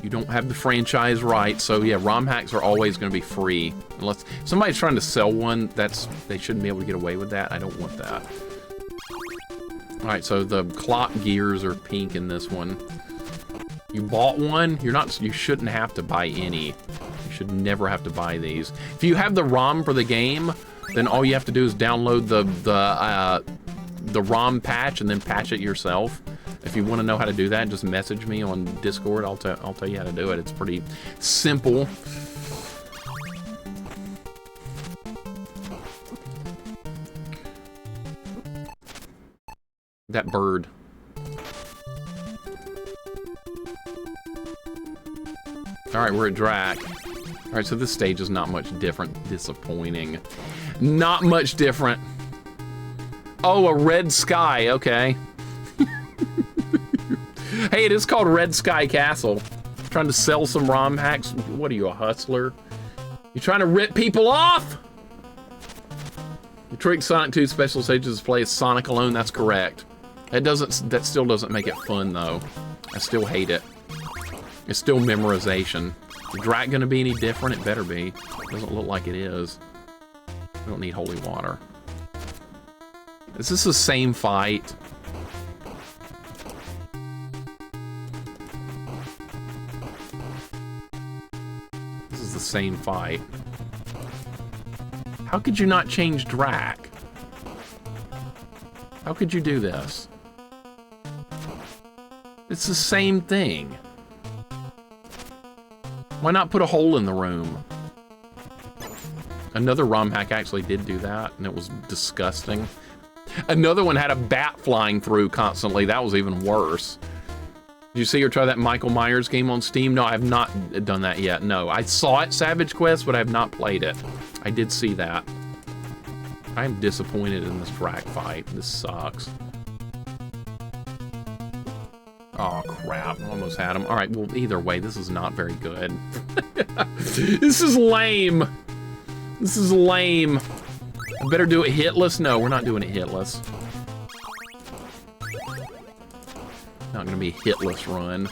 You don't have the franchise rights, so yeah, ROM hacks are always going to be free. Unless somebody's trying to sell one, they shouldn't be able to get away with that. I don't want that. Alright, so the clock gears are pink in this one. You bought one, you shouldn't have to buy any. You should never have to buy these. If you have the ROM for the game, then all you have to do is download the ROM patch and then patch it yourself. If you want to know how to do that, just message me on Discord. I'll tell you how to do it. It's pretty simple. That bird. Alright, we're at Drac. Alright, so this stage is not much different. Disappointing. Not much different. Oh, a red sky. Okay. Hey, it is called Red Sky Castle. Trying to sell some ROM hacks? What are you, a hustler? You trying to rip people off? The trick Sonic 2 special stages is play as Sonic alone. That's correct. That still doesn't make it fun though. I still hate it. It's still memorization. Is Drac gonna be any different? It better be. Doesn't look like it is. We don't need holy water. Is this the same fight? This is the same fight. How could you not change Drac? How could you do this? It's the same thing. Why not put a hole in the room? Another ROM hack actually did do that, and it was disgusting. Another one had a bat flying through constantly. That was even worse. Did you see or try that Michael Myers game on Steam? No, I have not done that yet. No, I saw it, Savage Quest, but I have not played it. I did see that. I'm disappointed in this drag fight. This sucks. Oh, crap. Almost had him. All right, well, either way, this is not very good. This is lame. This is lame. I better do it hitless? No, we're not doing it hitless. Not gonna be a hitless run.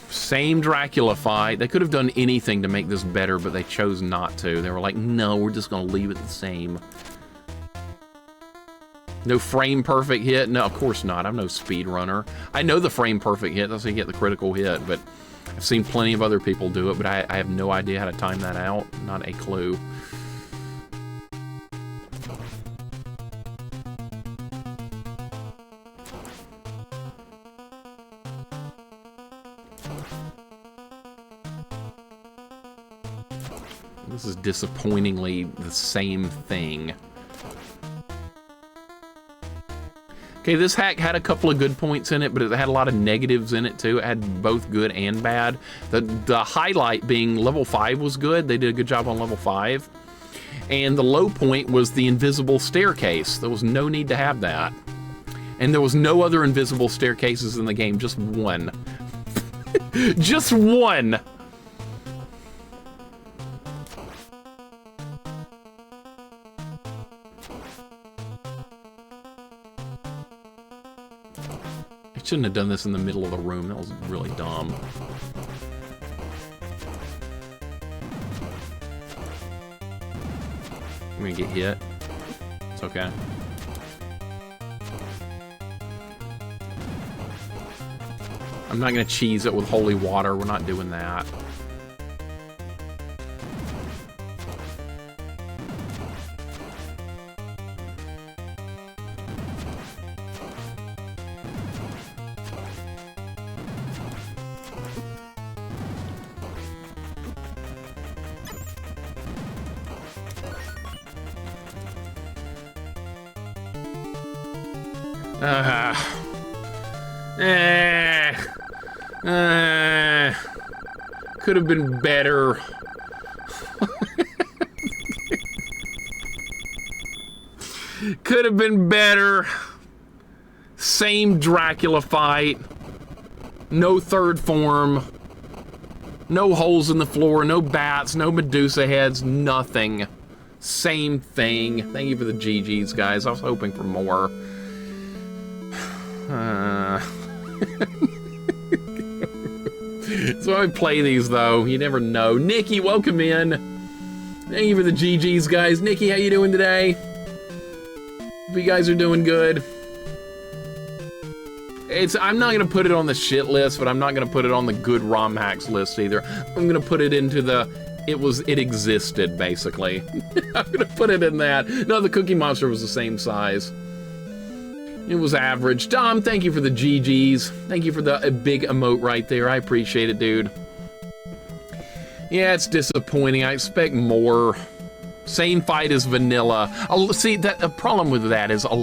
Same Dracula fight. They could have done anything to make this better, but they chose not to. They were like, no, we're just gonna leave it the same. No frame perfect hit? No, of course not. I'm no speedrunner. I know the frame perfect hit. That's how you get the critical hit, but I've seen plenty of other people do it, but I have no idea how to time that out. Not a clue. This is disappointingly the same thing. Okay, this hack had a couple of good points in it, but it had a lot of negatives in it too. It had both good and bad. The highlight being level 5 was good. They did a good job on level 5. And the low point was the invisible staircase. There was no need to have that. And there was no other invisible staircases in the game, just one. Just one! Shouldn't have done this in the middle of the room. That was really dumb. I'm gonna get hit. It's okay. I'm not gonna cheese it with holy water. We're not doing that. Could have been better. Could have been better. Same Dracula fight. No third form. No holes in the floor. No bats. No Medusa heads. Nothing. Same thing. Thank you for the GGs, guys. I was hoping for more. That's why I play these, though. You never know. Nikki, welcome in. Thank you for the GGs, guys. Nikki, how you doing today? Hope you guys are doing good. I'm not gonna put it on the shit list, but I'm not gonna put it on the good ROM hacks list either. I'm gonna put it into the it existed, basically. I'm gonna put it in that. No, the Cookie Monster was the same size. It was average. Dom, thank you for the GGs. Thank you for the big emote right there. I appreciate it, dude. Yeah, it's disappointing. I expect more. Same fight as vanilla. See, a problem with that is a